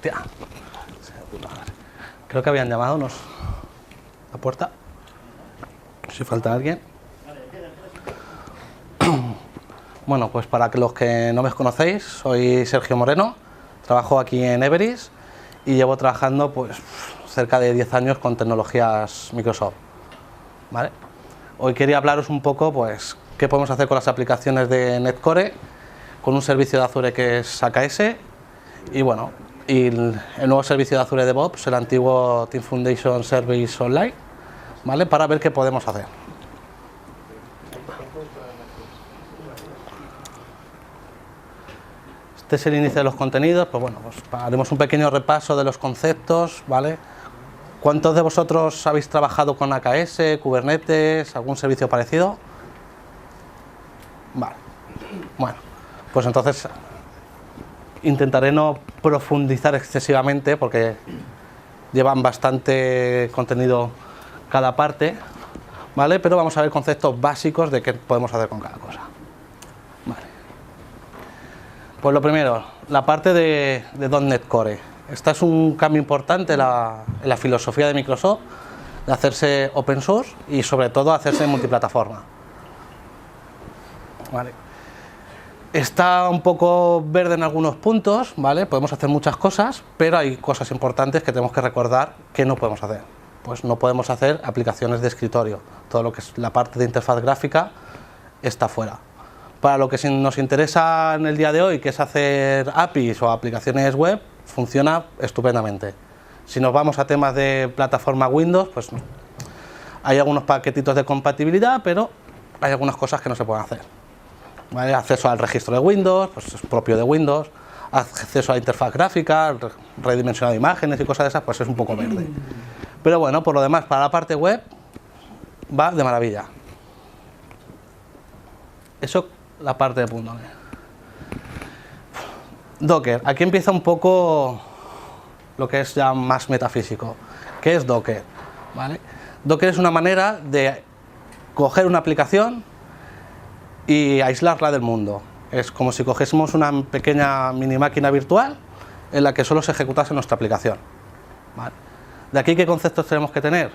Hostia. Creo que habían llamado la puerta. Si falta alguien. Bueno, pues para los que no me conocéis, soy Sergio Moreno, trabajo aquí en Everis y llevo trabajando pues cerca de 10 años con tecnologías Microsoft. ¿Vale? Hoy quería hablaros un poco pues qué podemos hacer con las aplicaciones de NetCore, con un servicio de Azure que es AKS y bueno, y el nuevo servicio de Azure DevOps, el antiguo Team Foundation Service Online, ¿vale? Para ver qué podemos hacer. Este es el inicio de los contenidos, pues bueno, pues haremos un pequeño repaso de los conceptos, ¿vale? ¿Cuántos de vosotros habéis trabajado con AKS, Kubernetes, algún servicio parecido? Vale, bueno, pues entonces intentaré no profundizar excesivamente porque llevan bastante contenido cada parte, ¿vale? Pero vamos a ver conceptos básicos de qué podemos hacer con cada cosa. Vale. Pues lo primero, la parte de .NET Core. Esta es un cambio importante en la filosofía de Microsoft, de hacerse open source y sobre todo hacerse multiplataforma. Vale. Está un poco verde en algunos puntos, ¿vale? Podemos hacer muchas cosas, pero hay cosas importantes que tenemos que recordar que no podemos hacer. Pues no podemos hacer aplicaciones de escritorio. Todo lo que es la parte de interfaz gráfica está fuera. Para lo que nos interesa en el día de hoy, que es hacer APIs o aplicaciones web, funciona estupendamente. Si nos vamos a temas de plataforma Windows, pues hay algunos paquetitos de compatibilidad, pero hay algunas cosas que no se pueden hacer. ¿Vale? Acceso al registro de Windows, pues es propio de Windows. Acceso a la interfaz gráfica, redimensionado de imágenes y cosas de esas, pues es un poco verde. Pero bueno, por lo demás, para la parte web va de maravilla. Eso, la parte de .NET. Docker, aquí empieza un poco lo que es ya más metafísico. ¿Qué es Docker? ¿Vale? Docker es una manera de coger una aplicación y aislarla del mundo. Es como si cogiésemos una pequeña mini máquina virtual en la que solo se ejecutase nuestra aplicación. ¿Vale? ¿De aquí qué conceptos tenemos que tener?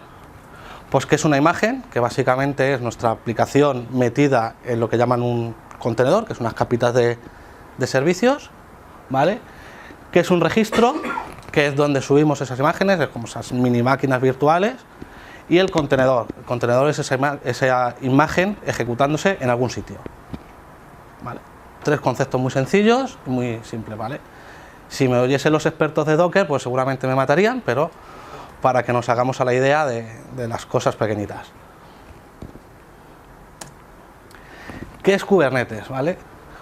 Pues que es una imagen, que básicamente es nuestra aplicación metida en lo que llaman un contenedor, que es unas capitas de servicios, ¿vale? Que es un registro, que es donde subimos esas imágenes, es como esas mini máquinas virtuales, y el contenedor. El contenedor es esa imagen ejecutándose en algún sitio. ¿Vale? Tres conceptos muy sencillos y muy simples, ¿vale? Si me oyesen los expertos de Docker, pues seguramente me matarían, pero para que nos hagamos a la idea de las cosas pequeñitas. ¿Qué es Kubernetes? ¿Vale?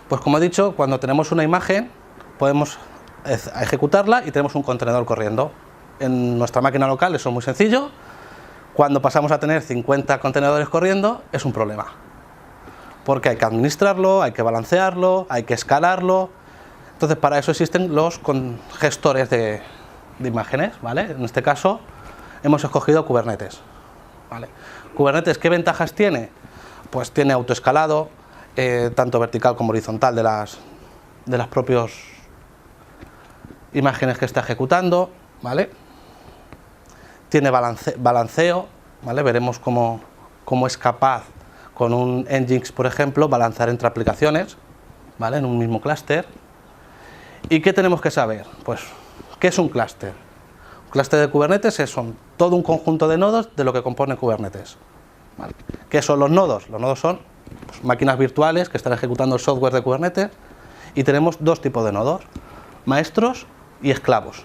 Pues como he dicho, cuando tenemos una imagen, podemos ejecutarla y tenemos un contenedor corriendo. En nuestra máquina local eso es muy sencillo. Cuando pasamos a tener 50 contenedores corriendo, es un problema. Porque hay que administrarlo, hay que balancearlo, hay que escalarlo. Entonces, para eso existen los gestores de imágenes, ¿vale? En este caso, hemos escogido Kubernetes. ¿Vale? Kubernetes, ¿qué ventajas tiene? Pues tiene autoescalado, tanto vertical como horizontal de las propias imágenes que está ejecutando, ¿vale? Tiene balanceo, ¿vale? Veremos cómo es capaz con un Nginx, por ejemplo, balancear entre aplicaciones, ¿vale? En un mismo clúster. ¿Y qué tenemos que saber? Pues, ¿qué es un clúster? Un clúster de Kubernetes es todo un conjunto de nodos de lo que compone Kubernetes. ¿Vale? ¿Qué son los nodos? Los nodos son pues, máquinas virtuales que están ejecutando el software de Kubernetes y tenemos dos tipos de nodos, maestros y esclavos.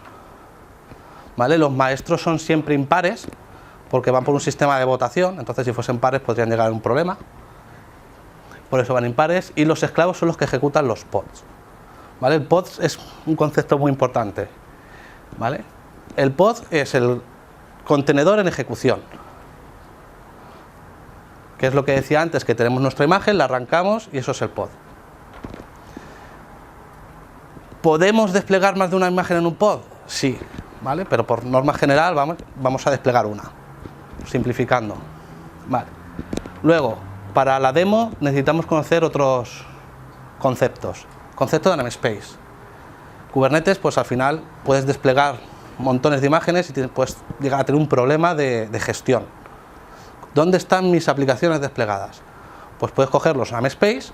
¿Vale? Los maestros son siempre impares porque van por un sistema de votación, entonces si fuesen pares podrían llegar a un problema, por eso van impares, y los esclavos son los que ejecutan los pods. ¿Vale? El pod es un concepto muy importante. ¿Vale? El pod es el contenedor en ejecución, que es lo que decía antes, que tenemos nuestra imagen, la arrancamos y eso es el pod. ¿Podemos desplegar más de una imagen en un pod? Sí, ¿vale? Pero por norma general vamos a desplegar una, simplificando. Vale. Luego, para la demo necesitamos conocer otros conceptos. Concepto de namespace. Kubernetes, pues al final puedes desplegar montones de imágenes y puedes llegar a tener un problema de gestión. ¿Dónde están mis aplicaciones desplegadas? Pues puedes coger los namespace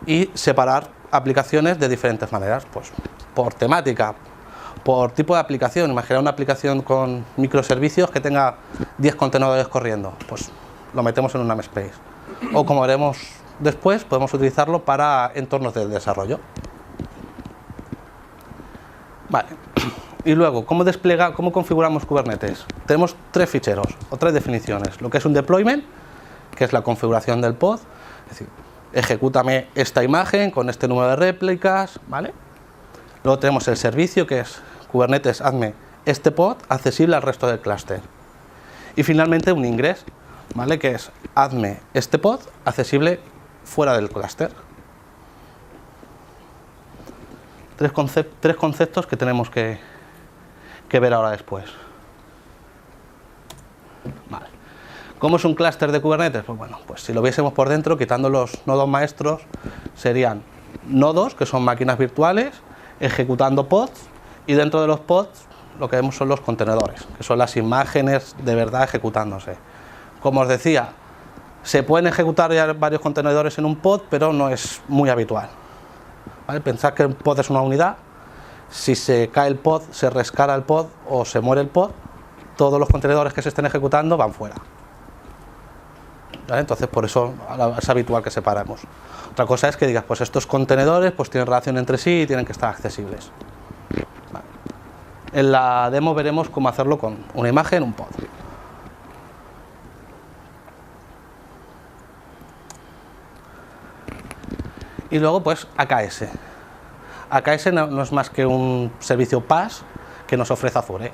y separar aplicaciones de diferentes maneras, pues por temática, por tipo de aplicación. Imagina una aplicación con microservicios que tenga 10 contenedores corriendo, pues lo metemos en un namespace. O como veremos después, podemos utilizarlo para entornos de desarrollo. Vale. Y luego, ¿cómo configuramos Kubernetes? Tenemos 3 ficheros o 3 definiciones. Lo que es un deployment, que es la configuración del pod, es decir, ejecútame esta imagen con este número de réplicas, ¿vale? Luego tenemos el servicio, que es Kubernetes, hazme este pod accesible al resto del clúster. Y finalmente un ingress, ¿vale? Que es hazme este pod accesible fuera del clúster. Tres conceptos que tenemos que ver ahora después. Vale. ¿Cómo es un clúster de Kubernetes? Pues bueno, pues si lo viésemos por dentro, quitando los nodos maestros, serían nodos, que son máquinas virtuales, ejecutando pods, y dentro de los pods lo que vemos son los contenedores, que son las imágenes de verdad ejecutándose. Como os decía, se pueden ejecutar ya varios contenedores en un pod, pero no es muy habitual. ¿Vale? Pensad que el pod es una unidad. Si se cae el pod, se rescala el pod o se muere el pod, todos los contenedores que se estén ejecutando van fuera. ¿Vale? Entonces por eso es habitual que separemos. Otra cosa es que digas, pues estos contenedores pues tienen relación entre sí y tienen que estar accesibles. Vale. En la demo veremos cómo hacerlo con una imagen, un pod. Y luego pues AKS. AKS no es más que un servicio PaaS que nos ofrece Azure.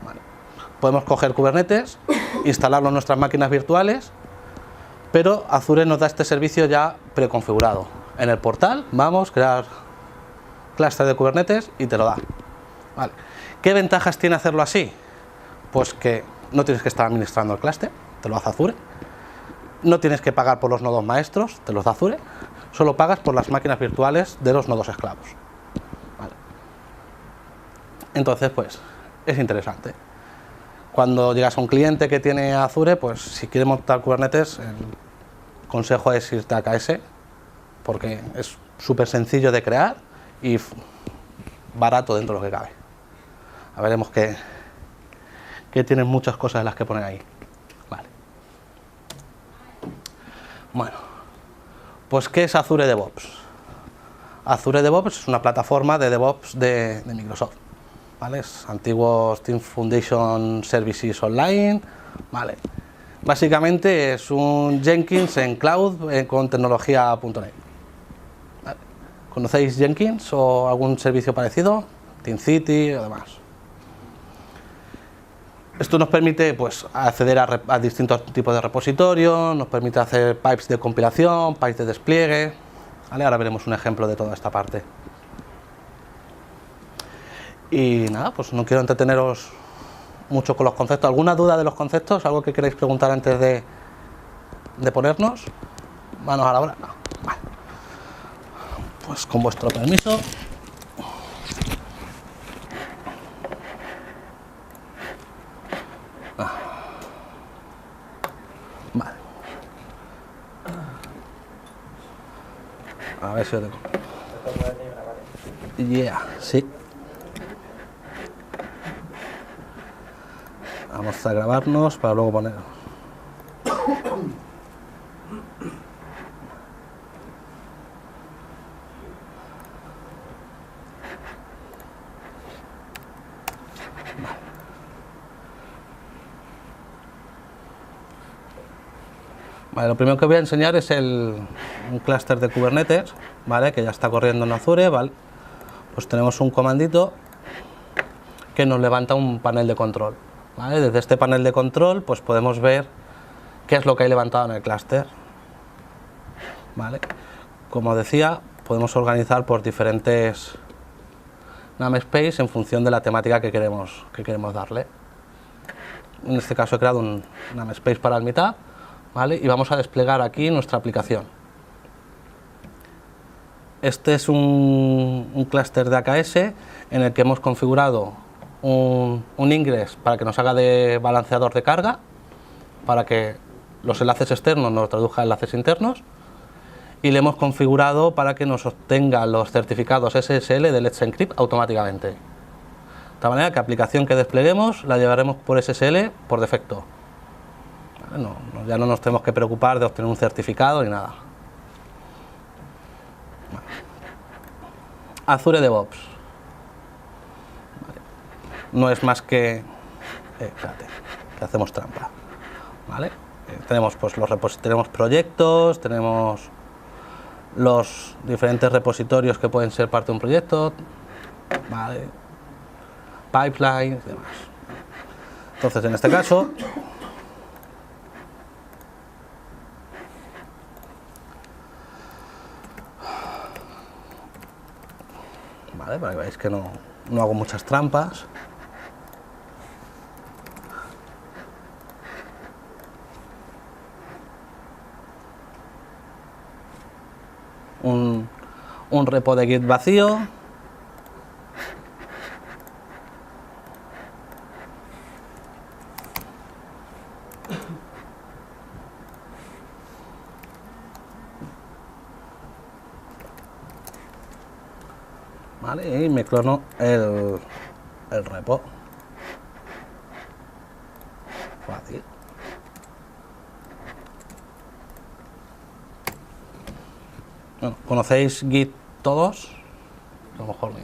Vale. Podemos coger Kubernetes, instalarlo en nuestras máquinas virtuales, pero Azure nos da este servicio ya preconfigurado. En el portal, vamos, crear clúster de Kubernetes y te lo da. Vale. ¿Qué ventajas tiene hacerlo así? Pues que no tienes que estar administrando el clúster, te lo hace Azure. No tienes que pagar por los nodos maestros, te los da Azure. Solo pagas por las máquinas virtuales de los nodos esclavos. Vale. Entonces, pues, es interesante. Cuando llegas a un cliente que tiene Azure, pues si quiere montar Kubernetes, el consejo es irte a AKS, porque es súper sencillo de crear y barato dentro de lo que cabe. A veremos que tienen muchas cosas de las que poner ahí. Vale. Bueno, pues ¿qué es Azure DevOps? Azure DevOps es una plataforma de DevOps de Microsoft. ¿Vale? Es antiguo Team Foundation Services Online. ¿Vale? Básicamente es un Jenkins en cloud con tecnología.net. ¿Vale? ¿Conocéis Jenkins o algún servicio parecido? TeamCity o demás. Esto nos permite pues, acceder a distintos tipos de repositorios, nos permite hacer pipes de compilación, pipes de despliegue. ¿Vale? Ahora veremos un ejemplo de toda esta parte. Y nada, pues no quiero entreteneros mucho con los conceptos. ¿Alguna duda de los conceptos? ¿Algo que queráis preguntar antes de ponernos? ¿Manos a la obra? No. Vale. Pues con vuestro permiso. Vale. A ver si lo tengo. Yeah, sí. Vamos a grabarnos para luego poner. Vale, lo primero que voy a enseñar es un clúster de Kubernetes, ¿vale? Que ya está corriendo en Azure, ¿vale? Pues tenemos un comandito que nos levanta un panel de control. ¿Vale? Desde este panel de control pues podemos ver qué es lo que hay levantado en el clúster. ¿Vale? Como decía, podemos organizar por diferentes namespace en función de la temática que queremos darle. En este caso he creado un namespace para el meetup, ¿vale? Y vamos a desplegar aquí nuestra aplicación. Este es un clúster de AKS en el que hemos configurado un ingress para que nos haga de balanceador de carga, para que los enlaces externos nos traduzca a enlaces internos, y le hemos configurado para que nos obtenga los certificados SSL de Let's Encrypt automáticamente. De tal manera que aplicación que despleguemos la llevaremos por SSL por defecto. Ya no nos tenemos que preocupar de obtener un certificado ni nada. Azure DevOps. No es más que... espérate, que hacemos trampa. ¿Vale? Tenemos pues tenemos proyectos, tenemos los diferentes repositorios que pueden ser parte de un proyecto, ¿vale? Pipelines y demás. Entonces, en este caso, ¿vale? Para que veáis que no hago muchas trampas. Un repo de Git vacío. Vale, y me clono el repo. Fácil. Bueno, ¿conocéis Git todos? A lo mejor no.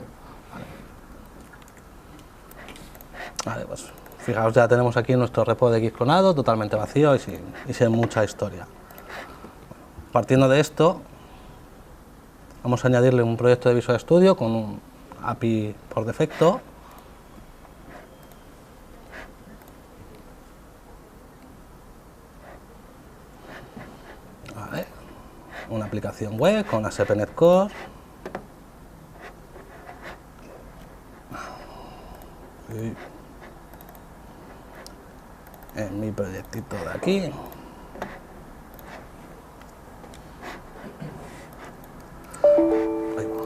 Vale, pues fijaos, ya tenemos aquí nuestro repo de Git clonado, totalmente vacío y sin mucha historia. Partiendo de esto, vamos a añadirle un proyecto de Visual Studio con un API por defecto. Vale. Una aplicación web con ASP.NET Core. En mi proyectito de aquí. Ahí va.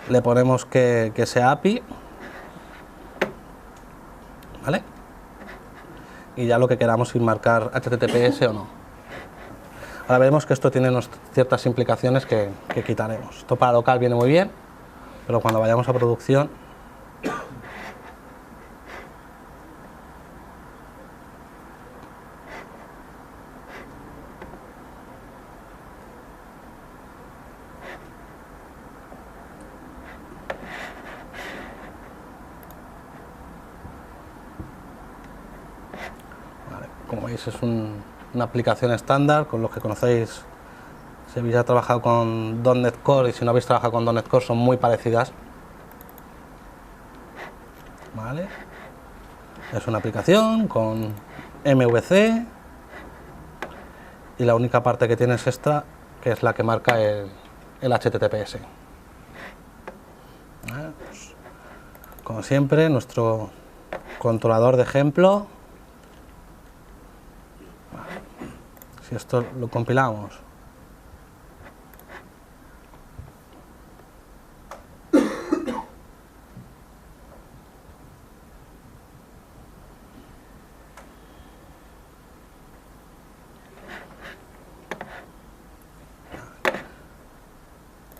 Le ponemos que sea API, ¿vale? Y ya lo que queramos sin marcar HTTPS o no. Ahora veremos que esto tiene ciertas implicaciones que quitaremos. Esto para local viene muy bien, pero cuando vayamos a producción... Como veis, es una aplicación estándar con los que conocéis. Si habéis ya trabajado con .NET Core y si no habéis trabajado con .NET Core, son muy parecidas. ¿Vale? Es una aplicación con MVC y la única parte que tiene es esta, que es la que marca el HTTPS. ¿Vale? Pues, como siempre, nuestro controlador de ejemplo. Si esto lo compilamos,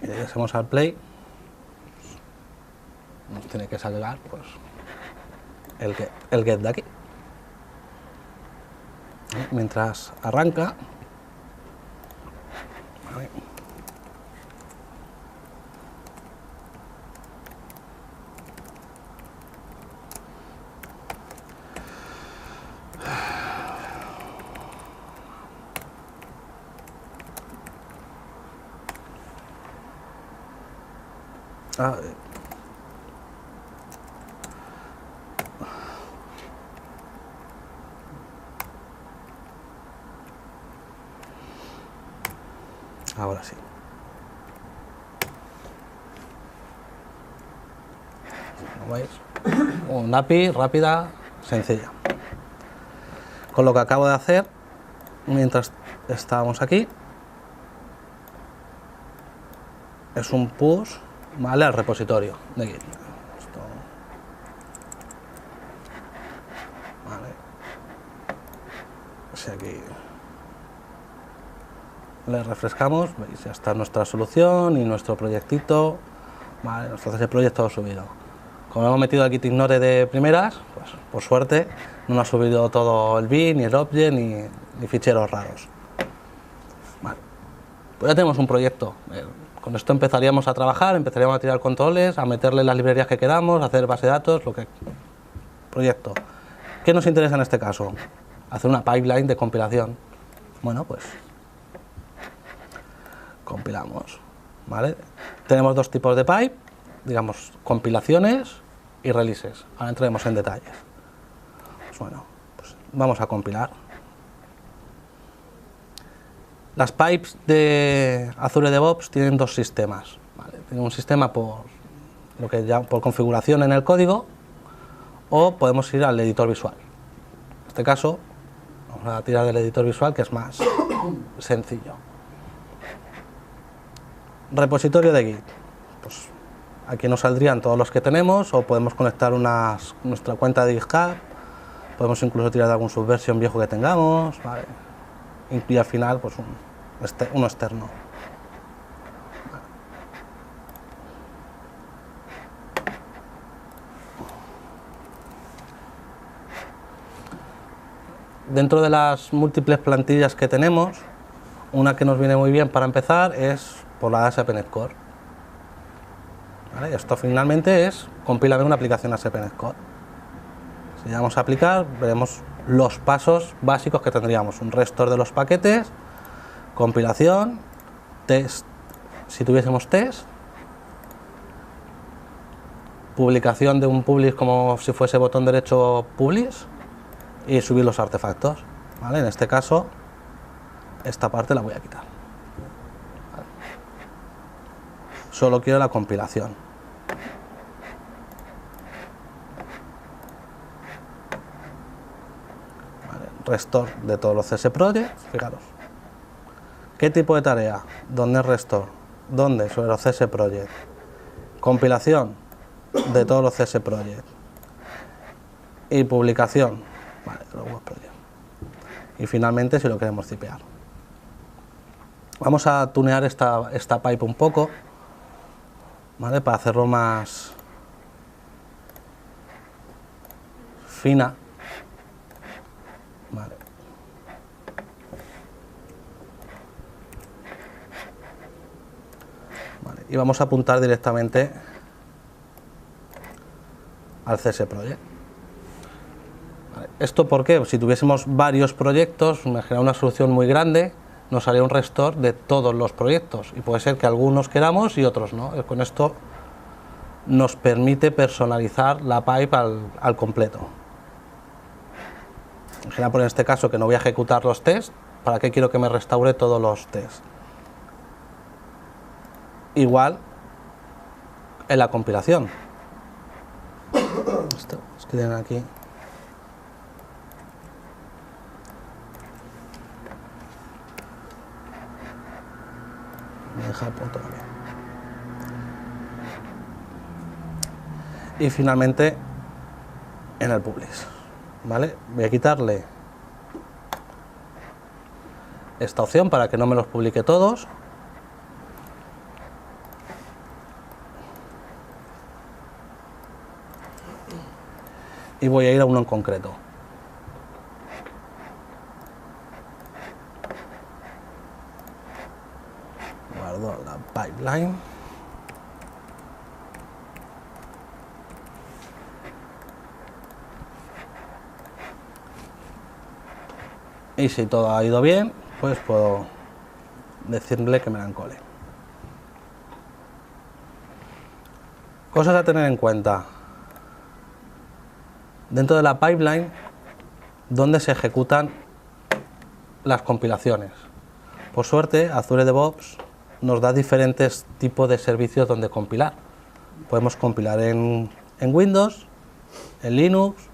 y le hacemos al play, nos tiene que salvar pues el get de aquí. Mientras arranca, vale. Ahora sí. ¿Veis? Un API rápida, sencilla. Con lo que acabo de hacer, mientras estábamos aquí, es un push, ¿vale?, al repositorio de Git. Esto, ¿vale? Si aquí le refrescamos, veis, ya está nuestra solución y nuestro proyectito, ¿vale? Entonces el proyecto subido. Como hemos metido el Git ignore de primeras, pues por suerte no nos ha subido todo el bin, ni el object, ni ficheros raros. Vale. Pues ya tenemos un proyecto. Con esto empezaríamos a trabajar, empezaríamos a tirar controles, a meterle las librerías que queramos, a hacer base de datos, lo que... Proyecto. ¿Qué nos interesa en este caso? Hacer una pipeline de compilación. Bueno, pues compilamos, ¿vale? Tenemos dos tipos de pipe, digamos, compilaciones y releases. Ahora entraremos en detalles. Pues bueno, pues vamos a compilar. Las pipes de Azure DevOps tienen dos sistemas, ¿vale? Tienen un sistema por configuración en el código, o podemos ir al editor visual. En este caso, vamos a tirar del editor visual, que es más sencillo. Repositorio de Git. Pues aquí nos saldrían todos los que tenemos, o podemos conectar nuestra cuenta de GitHub, podemos incluso tirar de algún subversion viejo que tengamos, ¿vale? Y al final, pues uno externo. Dentro de las múltiples plantillas que tenemos, una que nos viene muy bien para empezar es por la ASP.NET Core. ¿Vale? Esto finalmente es compilar una aplicación ASP.NET Core. Si le damos a aplicar, veremos los pasos básicos que tendríamos: un restore de los paquetes, compilación, test, si tuviésemos test, publicación de un publish como si fuese botón derecho publish, y subir los artefactos, ¿vale? En este caso, esta parte la voy a quitar. ¿Vale? Solo quiero la compilación. Restore de todos los CS Project, fijaros. ¿Qué tipo de tarea? ¿Dónde es restore? ¿Dónde? Sobre los CS Project. Compilación de todos los CS Project. Y publicación, vale, de los web project. Y finalmente, si lo queremos zipear. Vamos a tunear esta pipe un poco, ¿vale?, para hacerlo más fina. Vale. Vale. Y vamos a apuntar directamente al CS Project. Vale. ¿Esto por qué? Si tuviésemos varios proyectos, imagina una solución muy grande, nos haría un restore de todos los proyectos, y puede ser que algunos queramos y otros no. Con esto nos permite personalizar la pipe al completo. Imagina, por en este caso, que no voy a ejecutar los tests, ¿para qué quiero que me restaure todos los tests? Igual en la compilación. Esto es que tienen aquí. Me deja el punto también. Y finalmente en el publish. ¿Vale? Voy a quitarle esta opción para que no me los publique todos. Y voy a ir a uno en concreto. Guardo la pipeline. Y si todo ha ido bien, pues puedo decirle que me la encole. Cosas a tener en cuenta. Dentro de la pipeline, ¿dónde se ejecutan las compilaciones? Por suerte, Azure DevOps nos da diferentes tipos de servicios donde compilar. Podemos compilar en en Windows, en Linux,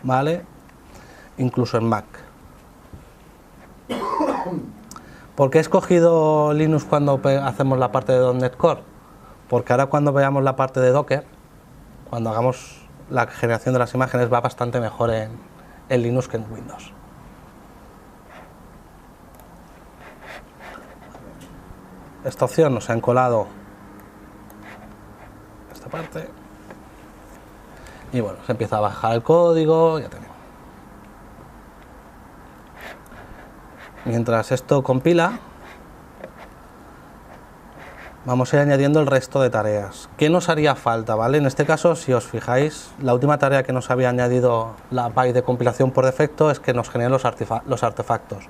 ¿vale? Incluso en Mac. ¿Por qué he escogido Linux cuando hacemos la parte de .NET Core? Porque ahora cuando veamos la parte de Docker, cuando hagamos la generación de las imágenes, va bastante mejor en Linux que en Windows. Esta opción nos ha encolado esta parte y bueno, se empieza a bajar el código, ya tenemos. Mientras esto compila, vamos a ir añadiendo el resto de tareas. ¿Qué nos haría falta? ¿Vale? En este caso, si os fijáis, la última tarea que nos había añadido la PY de compilación por defecto es que nos genere los artefactos.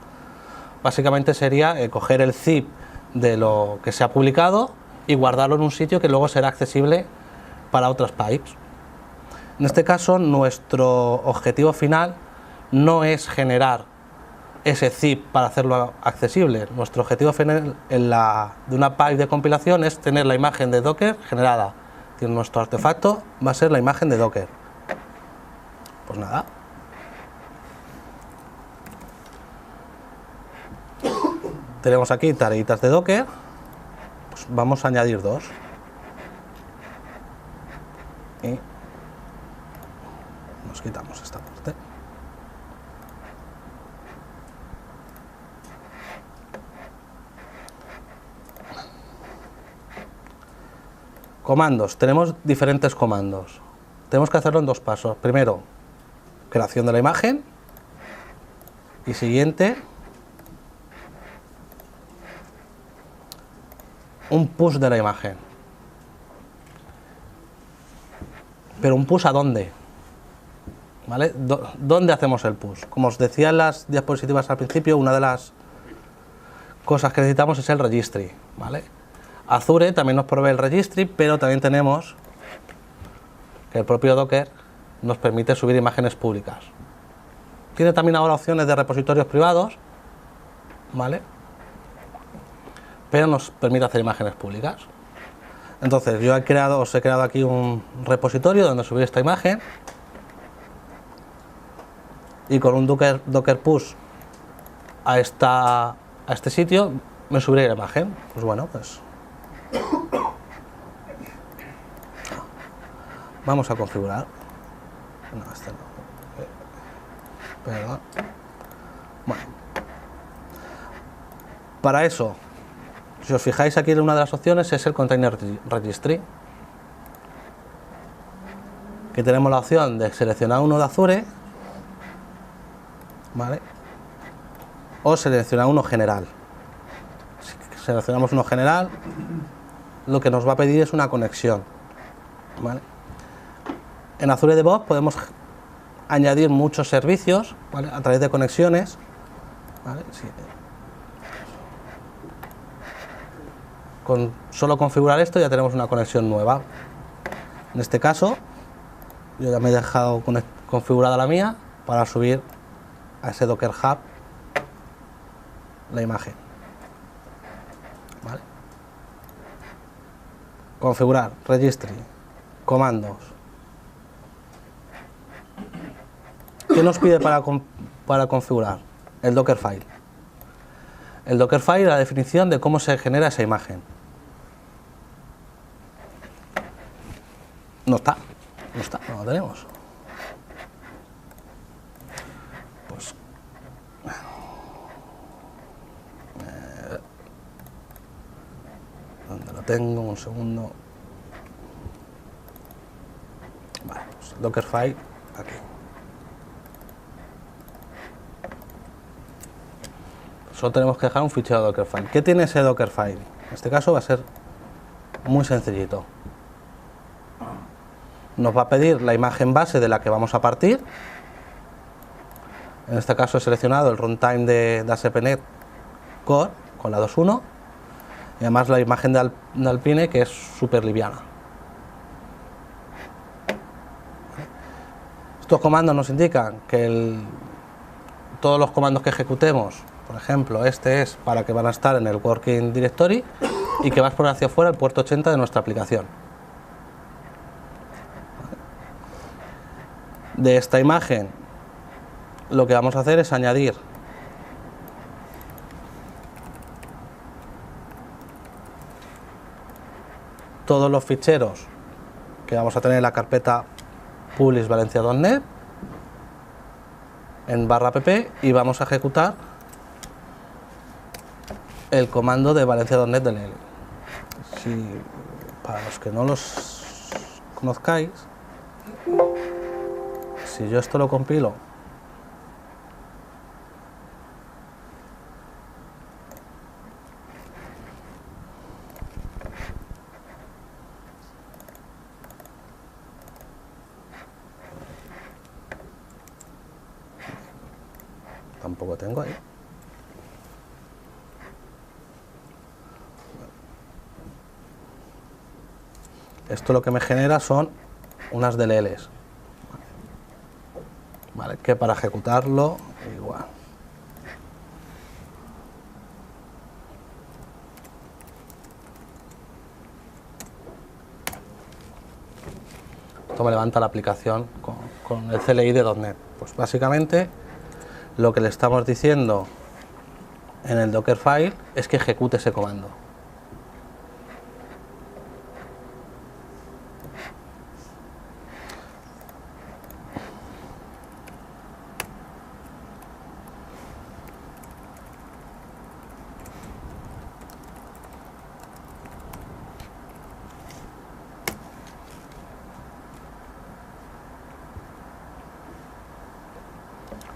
Básicamente sería coger el zip de lo que se ha publicado y guardarlo en un sitio que luego será accesible para otras pipes. En este caso, nuestro objetivo final no es generar ese zip para hacerlo accesible. Nuestro objetivo final de una pipe de compilación es tener la imagen de Docker generada. Nuestro artefacto va a ser la imagen de Docker. Pues nada. Tenemos aquí tareitas de Docker. Pues vamos a añadir dos. Y nos quitamos esta parte. Comandos. Tenemos diferentes comandos. Tenemos que hacerlo en dos pasos. Primero, creación de la imagen. Y siguiente, un push de la imagen. Pero un push ¿a dónde? ¿Vale? ¿Dónde hacemos el push? Como os decía en las diapositivas al principio, una de las cosas que necesitamos es el registry, ¿vale? Azure también nos provee el registry, pero también tenemos que el propio Docker nos permite subir imágenes públicas. Tiene también ahora opciones de repositorios privados, ¿vale? Pero nos permite hacer imágenes públicas. Entonces yo os he creado aquí un repositorio donde subir esta imagen y con un Docker push a este sitio me subiré la imagen. Pues bueno, pues vamos a configurar. No, este no. Perdón. Bueno, para eso, si os fijáis aquí en una de las opciones es el Container Registry, que tenemos la opción de seleccionar uno de Azure, ¿vale? O seleccionar uno general. Si seleccionamos uno general, lo que nos va a pedir es una conexión, ¿vale? En Azure DevOps podemos añadir muchos servicios, ¿vale? A través de conexiones, ¿vale? Sí. Con solo configurar esto ya tenemos una conexión nueva. En este caso, yo ya me he dejado configurada la mía para subir a ese Docker Hub la imagen, ¿vale? Configurar, registry, comandos. ¿Qué nos pide para configurar? El Dockerfile. El Dockerfile, la definición de cómo se genera esa imagen. No está, no lo tenemos. Pues ¿dónde lo tengo? Un segundo. Vale, pues Dockerfile aquí. Solo tenemos que dejar un fichero Dockerfile. ¿Qué tiene ese Dockerfile? En este caso va a ser muy sencillito. Nos va a pedir la imagen base de la que vamos a partir. En este caso he seleccionado el runtime de ASP.NET Core con la 2.1 y además la imagen de Alpine, que es súper liviana. Estos comandos nos indican que todos los comandos que ejecutemos, por ejemplo, este es para que van a estar en el Working Directory y que va a explorar hacia afuera el puerto 80 de nuestra aplicación. de esta imagen lo que vamos a hacer es añadir todos los ficheros que vamos a tener en la carpeta publishvalencia.net en /app y vamos a ejecutar el comando de valencia.net DLL. Para los que no los conozcáis, si yo esto lo compilo tampoco tengo ahí. Esto lo que me genera son unas DLLs, ¿vale? Que para ejecutarlo igual. Esto me levanta la aplicación con el CLI de .NET. Pues básicamente lo que le estamos diciendo en el Dockerfile es que ejecute ese comando.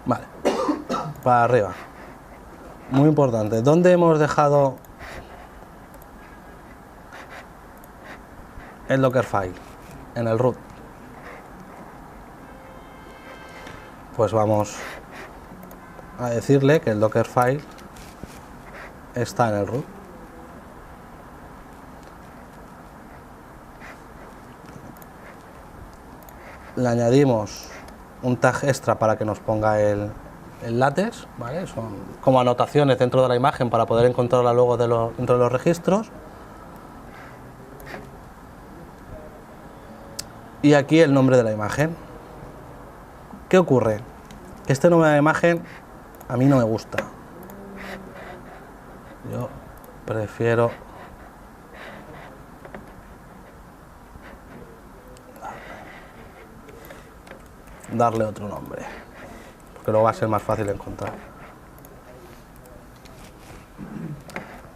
Vale, para arriba. Muy importante. ¿Dónde hemos dejado el Dockerfile? En el root. Pues vamos a decirle que el Dockerfile está en el root. Le añadimos un tag extra para que nos ponga el látex, ¿vale? Son como anotaciones dentro de la imagen para poder encontrarla luego dentro de los registros. Y aquí el nombre de la imagen. ¿Qué ocurre? Que este nombre de la imagen a mí no me gusta. Yo prefiero darle otro nombre, porque luego va a ser más fácil encontrar.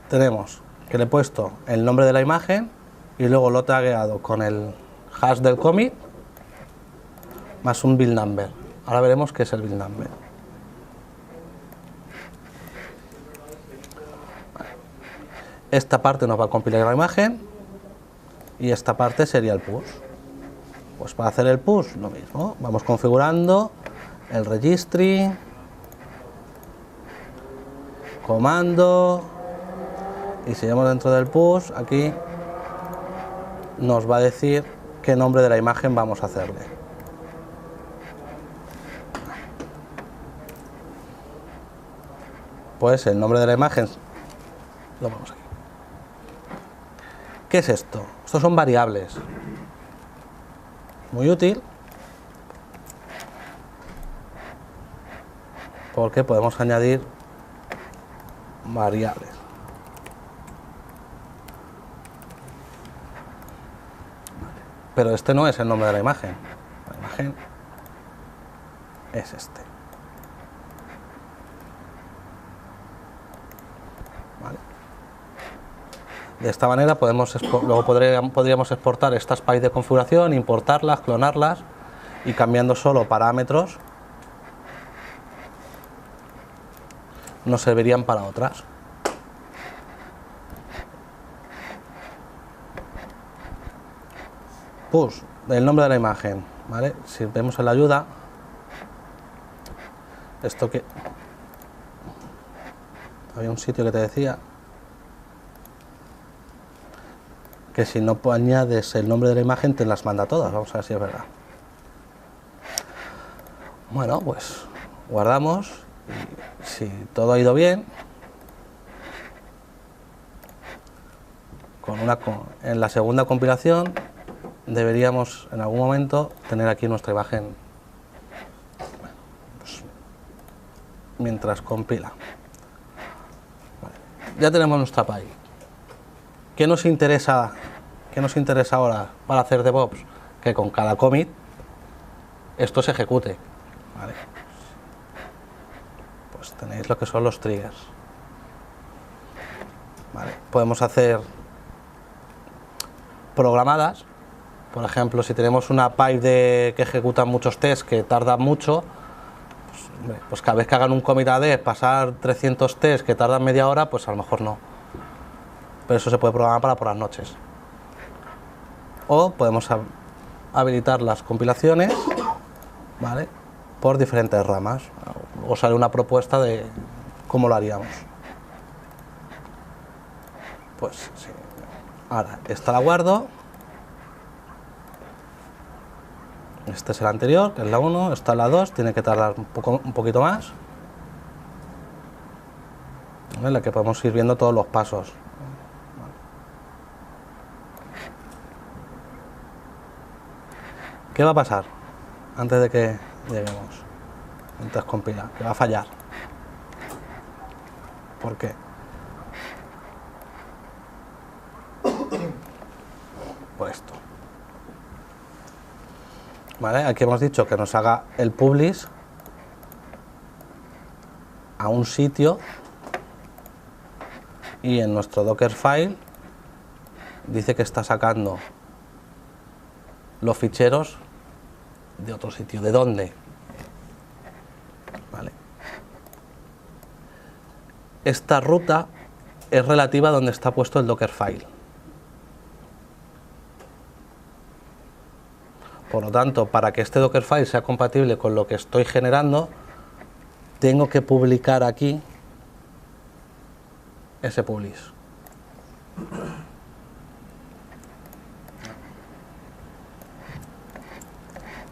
Tenemos que le he puesto el nombre de la imagen y luego lo he tagueado con el hash del commit más un build number. Ahora veremos qué es el build number. Esta parte nos va a compilar la imagen y esta parte sería el push. Pues para hacer el push lo mismo, vamos configurando el registry, comando, y si vamos dentro del push, aquí nos va a decir qué nombre de la imagen vamos a hacerle. Pues el nombre de la imagen lo vamos aquí. ¿Qué es esto? Estos son variables. Muy útil porque podemos añadir variables. Pero este no es el nombre de la imagen. La imagen es este. ¿Vale? De esta manera luego podríamos exportar estas pipes de configuración, importarlas, clonarlas y cambiando solo parámetros nos servirían para otras. Push, el nombre de la imagen, ¿vale? Si vemos en la ayuda, esto que había un sitio que te decía que si no añades el nombre de la imagen te las manda todas. Vamos a ver si es verdad. Bueno, pues guardamos y si todo ha ido bien, en la segunda compilación deberíamos en algún momento tener aquí nuestra imagen mientras compila. Vale. Ya tenemos nuestra PAI. ¿Qué nos interesa ahora para hacer DevOps? Que con cada commit esto se ejecute. Vale. Pues tenéis lo que son los triggers. Vale. Podemos hacer programadas. Por ejemplo, si tenemos una pipe que ejecuta muchos tests que tardan mucho, pues cada vez que hagan un commit a dev, pasar 300 tests que tardan media hora, pues a lo mejor no. Pero eso se puede programar para por las noches. O podemos habilitar las compilaciones, ¿vale?, por diferentes ramas. Os sale una propuesta de cómo lo haríamos. Pues sí. Ahora, esta la guardo. Este es el anterior, que es la 1, esta es la 2, tiene que tardar un poquito más. En la que podemos ir viendo todos los pasos. ¿Qué va a pasar antes de que lleguemos? Mientras compila, que va a fallar. ¿Por qué? Por esto. ¿Vale? Aquí hemos dicho que nos haga el publish a un sitio y en nuestro Dockerfile dice que está sacando los ficheros de otro sitio. ¿De dónde? ¿Vale? Esta ruta es relativa a donde está puesto el Dockerfile. Por lo tanto, para que este Dockerfile sea compatible con lo que estoy generando, tengo que publicar aquí ese publish.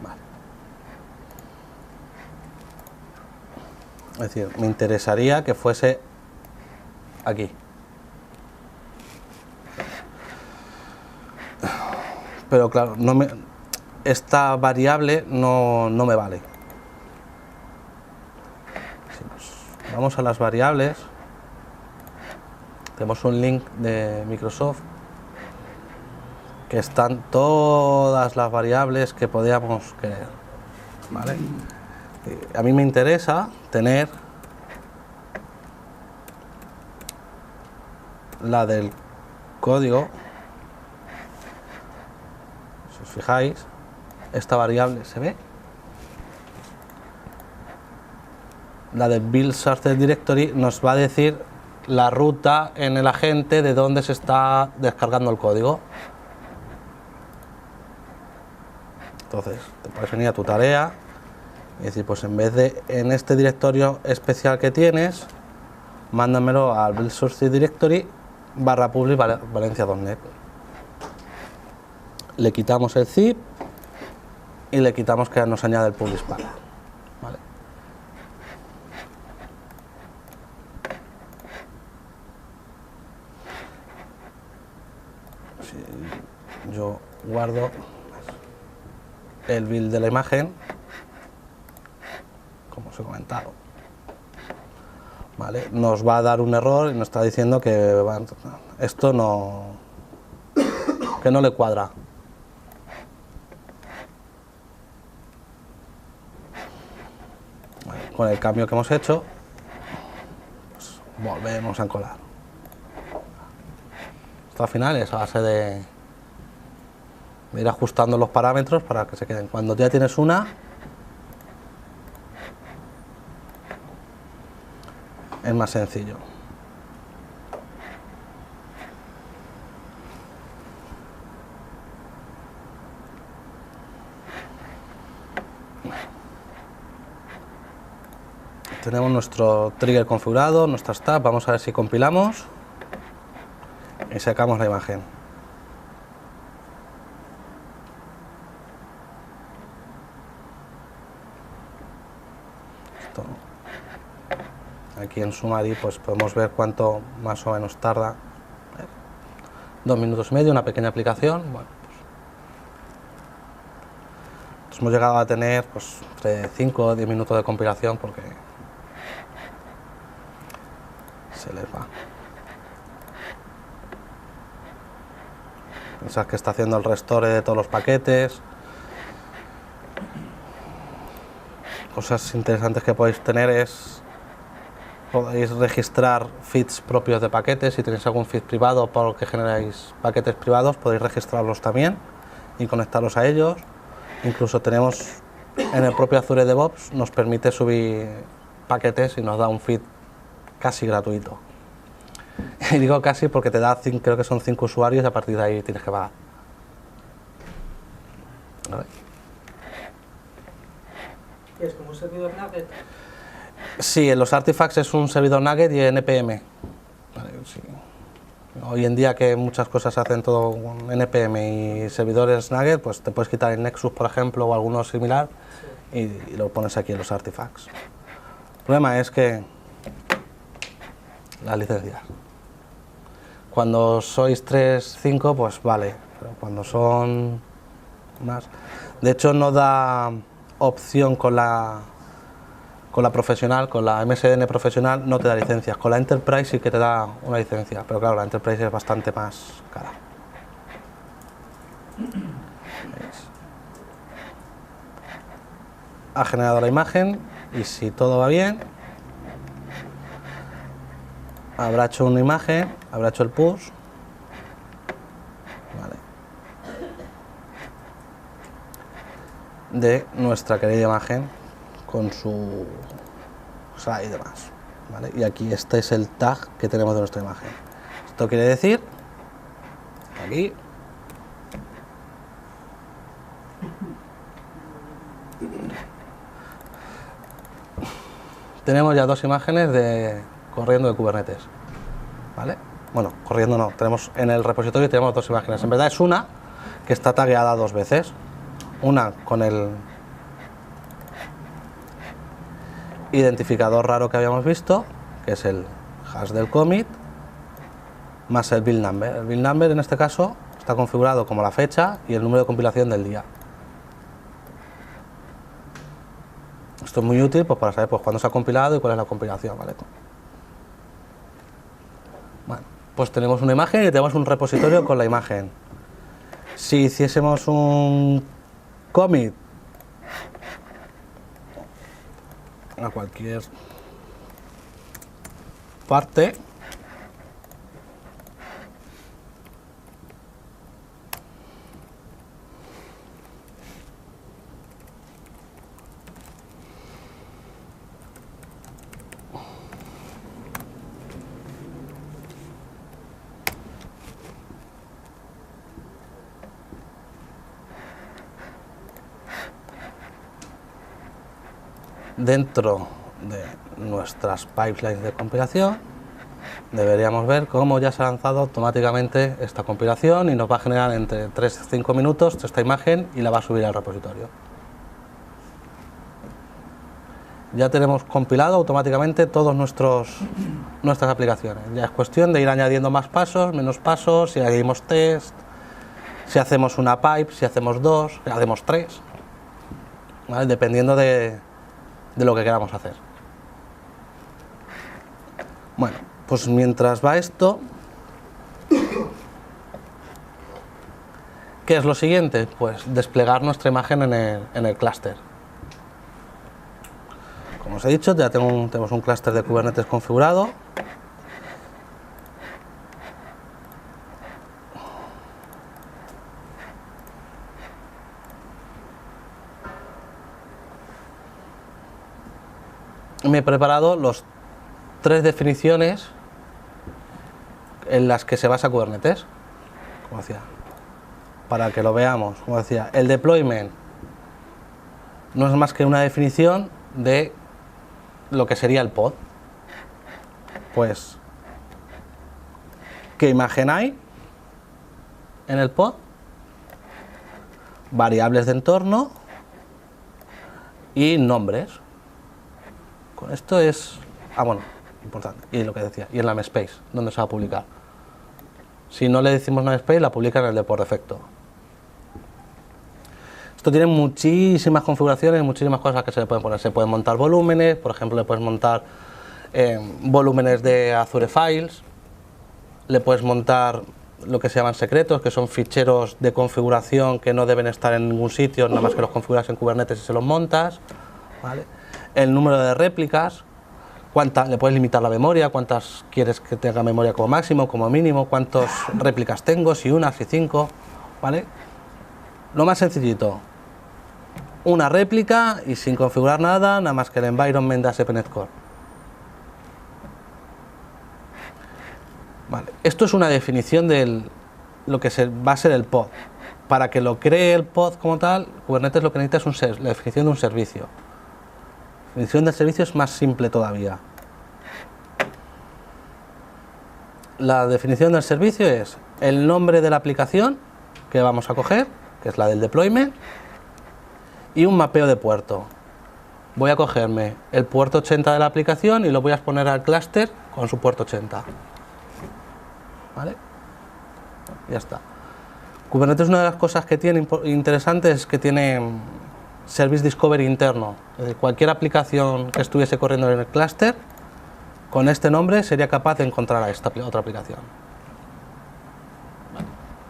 Vale. Es decir, me interesaría que fuese aquí. Pero claro, esta variable no me vale. Si nos vamos a las variables, tenemos un link de Microsoft que están todas las variables que podíamos querer. ¿Vale? A mí me interesa tener la del código. Si os fijáis, esta variable se ve, la de build source directory nos va a decir la ruta en el agente de donde se está descargando el código. Entonces te puedes venir a tu tarea y decir, pues en vez de en este directorio especial que tienes, mándamelo al build source directory /public valencia.net. Le quitamos el zip y le quitamos que nos añade el publish para. ¿Vale? Si yo guardo el build de la imagen, como os he comentado, ¿vale?, nos va a dar un error y nos está diciendo que esto que no le cuadra. Con el cambio que hemos hecho, pues volvemos a encolar. Esto al final es a base de ir ajustando los parámetros para que se queden. Cuando ya tienes una, es más sencillo. Tenemos nuestro trigger configurado, nuestra stack. Vamos a ver si compilamos y sacamos la imagen. Esto. Aquí en Summary pues podemos ver cuánto más o menos tarda. 2 minutos y medio, una pequeña aplicación. Bueno, pues hemos llegado a tener pues entre 5 o 10 minutos de compilación porque se les va. Pensad que está haciendo el restore de todos los paquetes. Cosas interesantes que podéis tener es, podéis registrar feeds propios de paquetes. Si tenéis algún feed privado por el que generáis paquetes privados, podéis registrarlos también y conectarlos a ellos. Incluso tenemos en el propio Azure DevOps, nos permite subir paquetes y nos da un feed casi gratuito. Y digo casi porque te da, creo que son 5 usuarios y a partir de ahí tienes que pagar. ¿Vale? ¿Es como un servidor Nugget? Sí, en los Artifacts es un servidor Nugget y NPM. Vale, sí. Hoy en día que muchas cosas se hacen todo con NPM y servidores Nugget, pues te puedes quitar el Nexus, por ejemplo, o alguno similar, sí, y lo pones aquí en los Artifacts. El problema es que las licencias. Cuando sois 3, 5, pues vale, pero cuando son más... De hecho, no da opción con la profesional, con la MSDN profesional no te da licencias. Con la Enterprise sí que te da una licencia, pero claro, la Enterprise es bastante más cara. ¿Veis? Ha generado la imagen y si todo va bien, habrá hecho una imagen, habrá hecho el push. Vale. De nuestra querida imagen con su y demás, ¿vale? Y aquí este es el tag que tenemos de nuestra imagen. Esto quiere decir, aquí, tenemos ya 2 imágenes corriendo de Kubernetes, ¿vale? Bueno, corriendo no, tenemos en el repositorio tenemos 2 imágenes. En verdad es una que está tagueada 2 veces, una con el identificador raro que habíamos visto, que es el hash del commit, más el build number. El build number en este caso está configurado como la fecha y el número de compilación del día. Esto es muy útil pues, para saber pues, cuándo se ha compilado y cuál es la compilación, ¿vale? Bueno, pues tenemos una imagen y tenemos un repositorio con la imagen. Si hiciésemos un commit a cualquier parte, dentro de nuestras pipelines de compilación deberíamos ver cómo ya se ha lanzado automáticamente esta compilación y nos va a generar entre 3 y 5 minutos esta imagen y la va a subir al repositorio. Ya tenemos compilado automáticamente todas nuestras aplicaciones. Ya es cuestión de ir añadiendo más pasos, menos pasos, si añadimos test, si hacemos una pipe, si hacemos 2, si hacemos 3, ¿vale? Dependiendo de lo que queramos hacer. Bueno, pues mientras va esto, ¿qué es lo siguiente? Pues desplegar nuestra imagen en el clúster. Como os he dicho, ya tenemos un clúster de Kubernetes configurado. Me he preparado los 3 definiciones en las que se basa Kubernetes, como decía, para que lo veamos. Como decía, el deployment no es más que una definición de lo que sería el pod. Pues, ¿qué imagen hay en el pod? Variables de entorno y nombres. Con esto es, bueno, importante, y lo que decía, y en la namespace, donde se va a publicar. Si no le decimos namespace, la publica en el de por defecto. Esto tiene muchísimas configuraciones, muchísimas cosas que se le pueden poner. Se pueden montar volúmenes, por ejemplo, le puedes montar volúmenes de Azure Files, le puedes montar lo que se llaman secretos, que son ficheros de configuración que no deben estar en ningún sitio, nada más que los configuras en Kubernetes y se los montas, ¿vale? El número de réplicas, le puedes limitar la memoria, cuántas quieres que tenga memoria como máximo, como mínimo, cuántas réplicas tengo, si una, si 5, ¿vale? Lo más sencillito, una réplica y sin configurar nada más que el environment de ASP.NET Core. Vale. Esto es una definición de lo que va a ser el pod. Para que lo cree el pod como tal, Kubernetes lo que necesita es la definición de un servicio. La definición del servicio es más simple todavía. La definición del servicio es el nombre de la aplicación que vamos a coger, que es la del deployment, y un mapeo de puerto. Voy a cogerme el puerto 80 de la aplicación y lo voy a exponer al clúster con su puerto 80. ¿Vale? Ya está. Kubernetes, una de las cosas que tiene interesantes es que tiene Service Discovery interno. Es decir, cualquier aplicación que estuviese corriendo en el clúster, con este nombre sería capaz de encontrar a esta otra aplicación. Vale.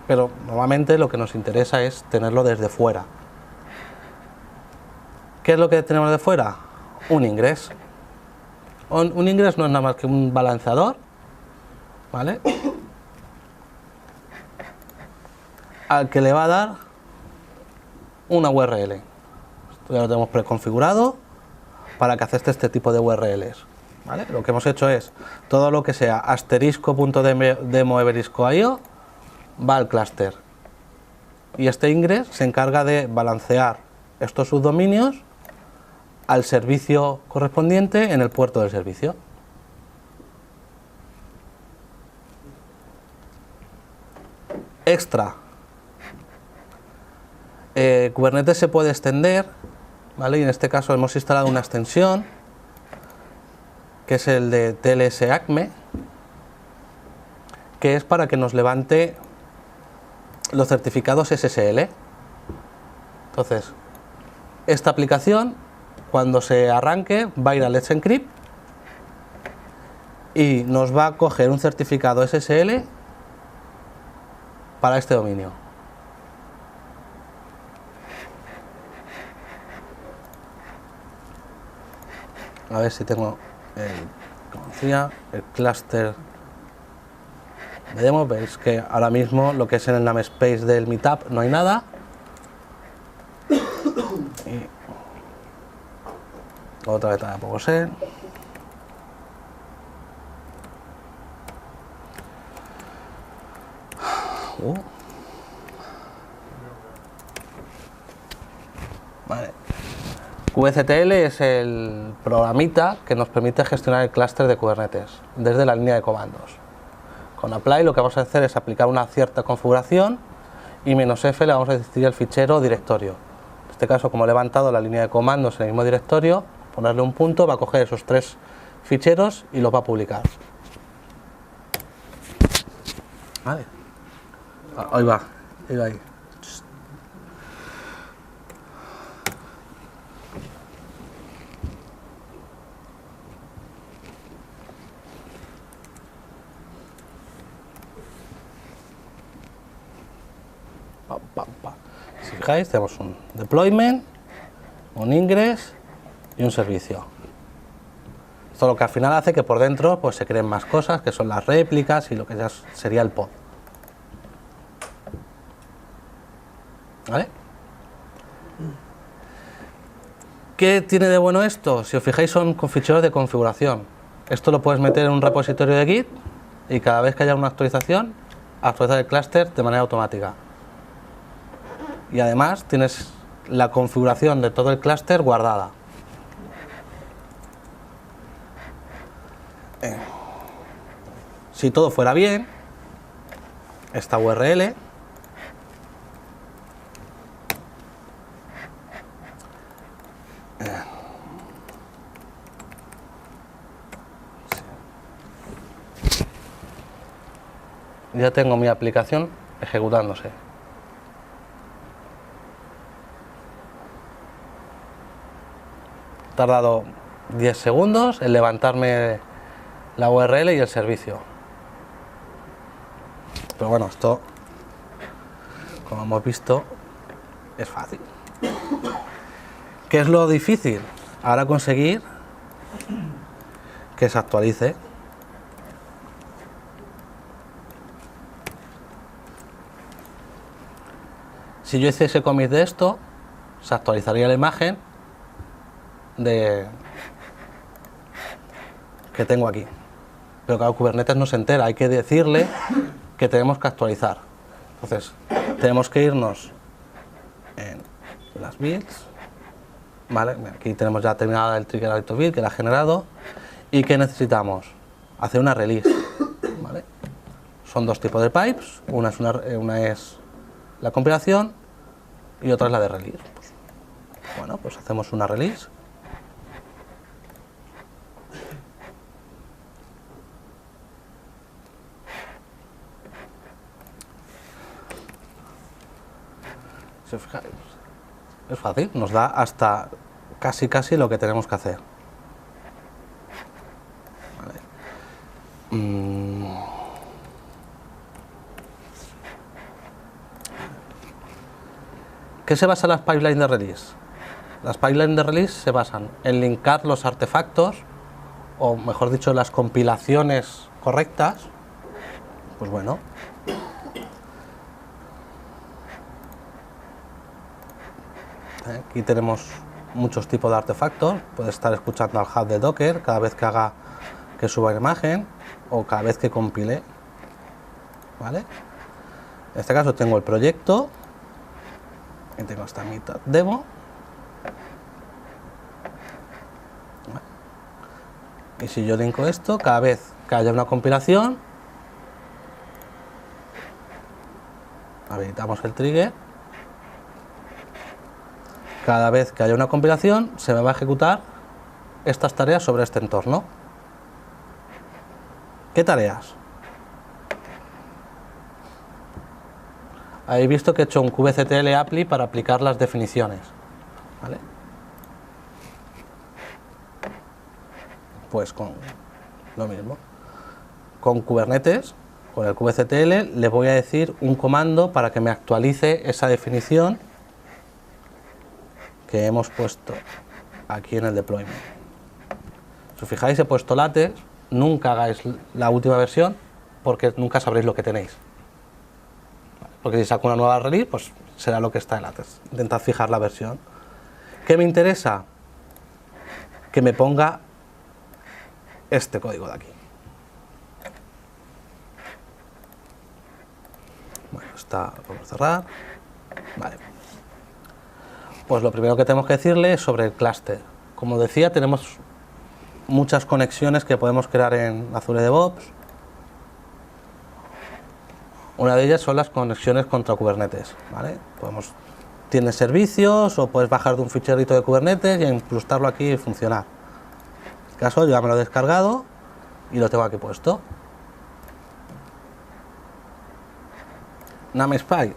Pero normalmente lo que nos interesa es tenerlo desde fuera. ¿Qué es lo que tenemos de fuera? Un ingress. Un ingress no es nada más que un balanceador, ¿vale? Al que le va a dar una URL. Esto ya lo tenemos preconfigurado para que acepte este tipo de URLs. ¿Vale? Lo que hemos hecho es todo lo que sea asterisco.demoeverisco.io va al clúster. Y este ingress se encarga de balancear estos subdominios al servicio correspondiente en el puerto del servicio. Extra. Kubernetes se puede extender, ¿vale? Y en este caso hemos instalado una extensión que es el de TLS ACME, que es para que nos levante los certificados SSL. Entonces, esta aplicación, cuando se arranque, va a ir a Let's Encrypt y nos va a coger un certificado SSL para este dominio. A ver si tengo el clúster de demo. Veis que ahora mismo lo que es en el namespace del meetup no hay nada. Y otra vez tampoco sé. Vale. kubectl es el programita que nos permite gestionar el clúster de Kubernetes desde la línea de comandos. Con apply lo que vamos a hacer es aplicar una cierta configuración y -f le vamos a decir el fichero directorio. En este caso, como he levantado la línea de comandos en el mismo directorio, ponerle un punto, va a coger esos 3 ficheros y los va a publicar. Vale. Ahí va, ahí. Si fijáis, tenemos un deployment, un ingress y un servicio. Esto lo que al final hace que por dentro pues se creen más cosas, que son las réplicas y lo que ya sería el pod. ¿Vale? ¿Qué tiene de bueno esto? Si os fijáis, son ficheros de configuración. Esto lo puedes meter en un repositorio de Git y cada vez que haya una actualización, actualizar el clúster de manera automática. Y además tienes la configuración de todo el clúster guardada. Si todo fuera bien, esta URL ya tengo mi aplicación ejecutándose. Tardado 10 segundos en levantarme la URL y el servicio. Pero bueno, esto, como hemos visto, es fácil. ¿Qué es lo difícil? Ahora conseguir que se actualice. Si yo hiciese commit de esto, se actualizaría la imagen que tengo aquí. Pero claro, Kubernetes no se entera, hay que decirle que tenemos que actualizar. Entonces, tenemos que irnos en las builds, ¿vale? Aquí tenemos ya terminada el trigger add to build que la ha generado. ¿Y qué necesitamos? Hacer una release, ¿vale? Son dos tipos de pipes, una es la compilación y otra es la de release. Bueno, pues hacemos una release. Si os fijáis, es fácil, nos da hasta casi lo que tenemos que hacer. Vale. ¿Qué se basa en las pipelines de release? Las pipelines de release se basan en linkar los artefactos, o mejor dicho, las compilaciones correctas. Pues bueno, aquí tenemos muchos tipos de artefactos. Puede estar escuchando al hub de Docker cada vez que suba imagen o cada vez que compile, ¿vale? En este caso tengo el proyecto y tengo esta mitad demo. Y si yo linko esto, cada vez que haya una compilación, habilitamos el trigger, cada vez que haya una compilación se me va a ejecutar estas tareas sobre este entorno. ¿Qué tareas? Habéis visto que he hecho un kubectl apply para aplicar las definiciones, ¿vale? Pues con lo mismo. Con Kubernetes, con el kubectl, le voy a decir un comando para que me actualice esa definición que hemos puesto aquí en el deployment. Si os fijáis, he puesto latex, nunca hagáis la última versión porque nunca sabréis lo que tenéis. Porque si saco una nueva release, pues será lo que está en latex. Intentad fijar la versión. ¿Qué me interesa? Que me ponga este código de aquí. Bueno, está, vamos a cerrar. Vale. Pues lo primero que tenemos que decirle es sobre el clúster. Como decía, tenemos muchas conexiones que podemos crear en Azure DevOps. Una de ellas son las conexiones contra Kubernetes, ¿vale? Tienes servicios o puedes bajar de un ficherito de Kubernetes y incrustarlo aquí y funcionar. En este caso yo ya me lo he descargado y lo tengo aquí puesto. Namespace.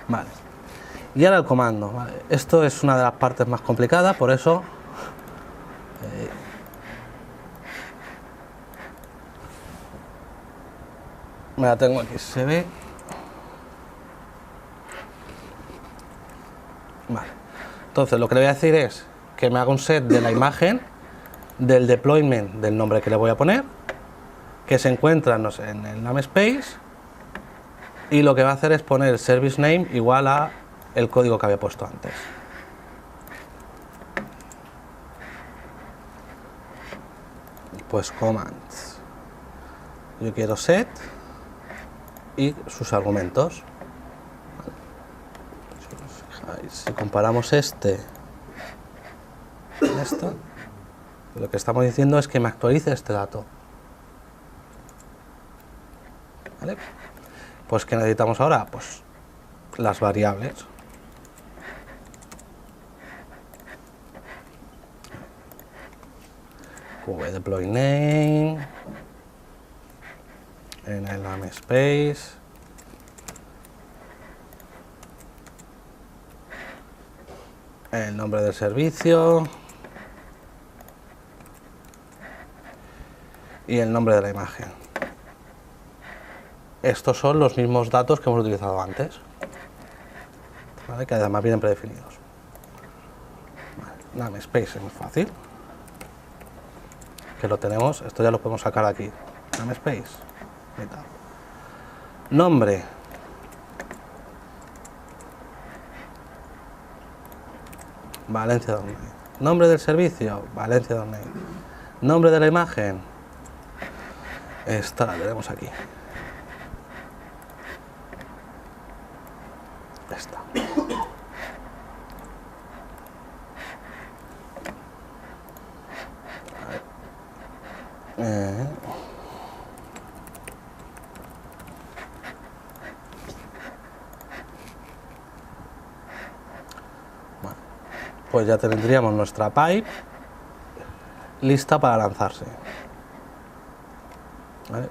Vale. Y ahora el comando, ¿vale? Esto es una de las partes más complicadas, por eso me la tengo aquí, se ve. Vale. Entonces lo que le voy a decir es que me haga un set de la imagen, del deployment, del nombre que le voy a poner, que se encuentra, no sé, en el namespace, y lo que va a hacer es poner el service name igual a el código que había puesto antes. Pues commands. Yo quiero set y sus argumentos. Si comparamos este con esto, lo que estamos diciendo es que me actualice este dato. ¿Vale? Pues ¿qué necesitamos ahora? Pues las variables. Deploy name en el namespace, el nombre del servicio, y el nombre de la imagen. Estos son los mismos datos que hemos utilizado antes, ¿vale? Que además vienen predefinidos. Vale. Namespace es muy fácil, que lo tenemos, esto ya lo podemos sacar aquí. Namespace, nombre, Valencia.net, nombre del servicio, Valencia.net, nombre de la imagen, esta la tenemos aquí, esta. Bueno, pues ya tendríamos nuestra pipe lista para lanzarse, ¿vale?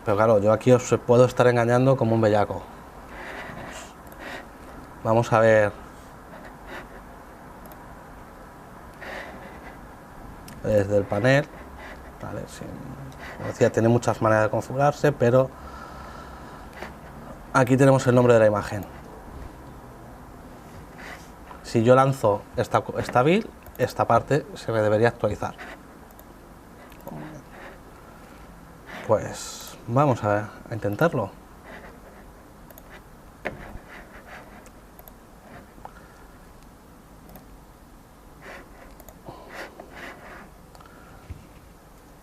Pero claro, yo aquí os puedo estar engañando como un bellaco. Vamos a ver. Desde el panel, ¿vale? Sí, como decía, tiene muchas maneras de configurarse, pero aquí tenemos el nombre de la imagen. Si yo lanzo esta build, esta parte se me debería actualizar. Pues vamos a intentarlo.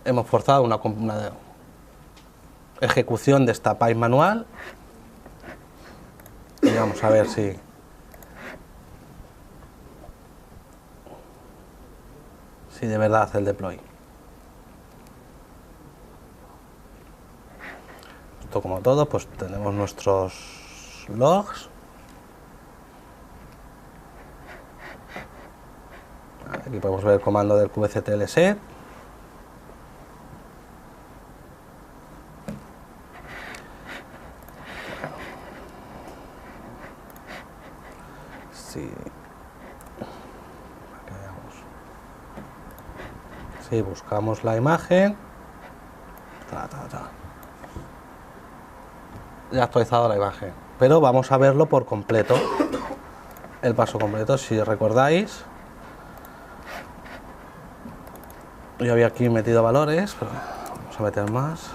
Hemos forzado una ejecución de esta pipe manual y vamos a ver si de verdad hace el deploy. Esto, como todo, pues tenemos nuestros logs. Aquí podemos ver el comando del kubectl-set. Si buscamos la imagen, ya ha actualizado la imagen, pero vamos a verlo por completo, el paso completo. Si recordáis, yo había aquí metido valores, pero vamos a meter más.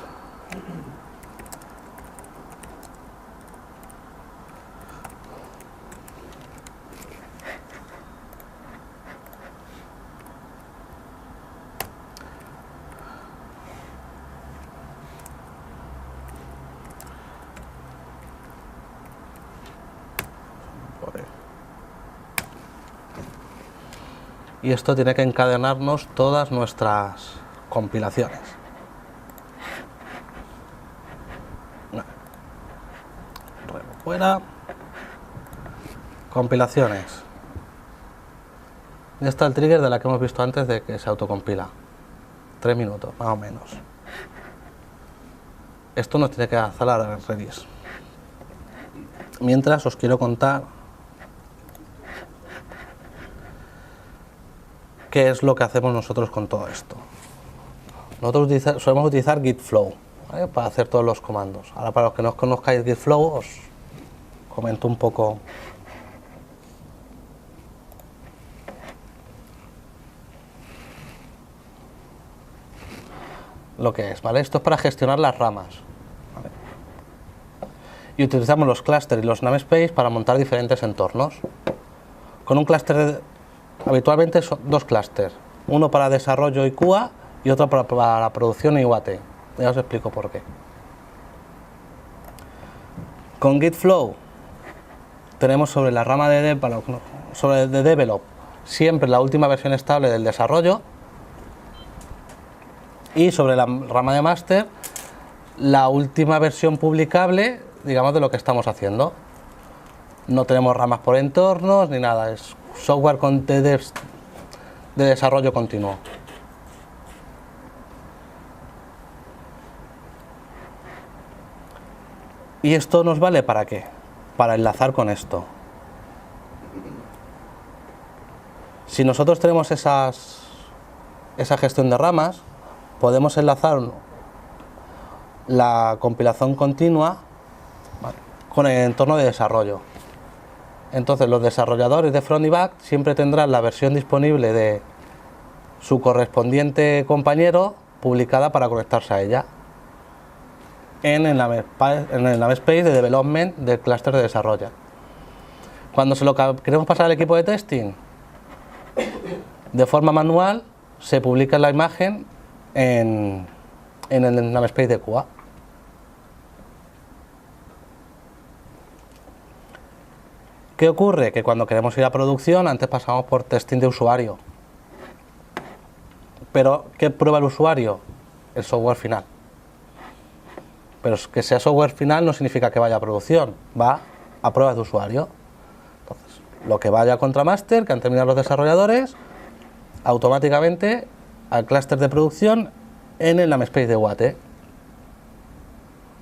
Y esto tiene que encadenarnos todas nuestras compilaciones. Fuera. Compilaciones. Ya está el trigger de la que hemos visto antes de que se autocompila. 3 minutos, más o menos. Esto nos tiene que hacer la Redis. Mientras os quiero contar qué es lo que hacemos nosotros con todo esto. Nosotros solemos utilizar Git Flow, ¿vale? Para hacer todos los comandos. Ahora, para los que no conozcáis Git Flow, os comento un poco lo que es, ¿vale? Esto es para gestionar las ramas, ¿vale? Y utilizamos los clusters y los namespace para montar diferentes entornos. Con un clúster habitualmente son 2 clústeres, uno para desarrollo y QA y otro para producción y UAT. Ya os explico por qué. Con Git Flow tenemos sobre la rama de develop siempre la última versión estable del desarrollo, y sobre la rama de master la última versión publicable, digamos, de lo que estamos haciendo. No tenemos ramas por entornos ni nada, es software de desarrollo continuo. ¿Y esto nos vale para qué? Para enlazar con esto. Si nosotros tenemos esa gestión de ramas, podemos enlazar la compilación continua, ¿vale?, con el entorno de desarrollo. Entonces los desarrolladores de front y back siempre tendrán la versión disponible de su correspondiente compañero publicada para conectarse a ella en el namespace de development del clúster de desarrollo. Cuando se lo queremos pasar al equipo de testing, de forma manual se publica la imagen en el namespace de QA. ¿Qué ocurre? Que cuando queremos ir a producción, antes pasamos por testing de usuario. Pero, ¿qué prueba el usuario? El software final. Pero que sea software final no significa que vaya a producción, va a pruebas de usuario. Entonces, lo que vaya contra master, que han terminado los desarrolladores, automáticamente al clúster de producción en el namespace de UAT. De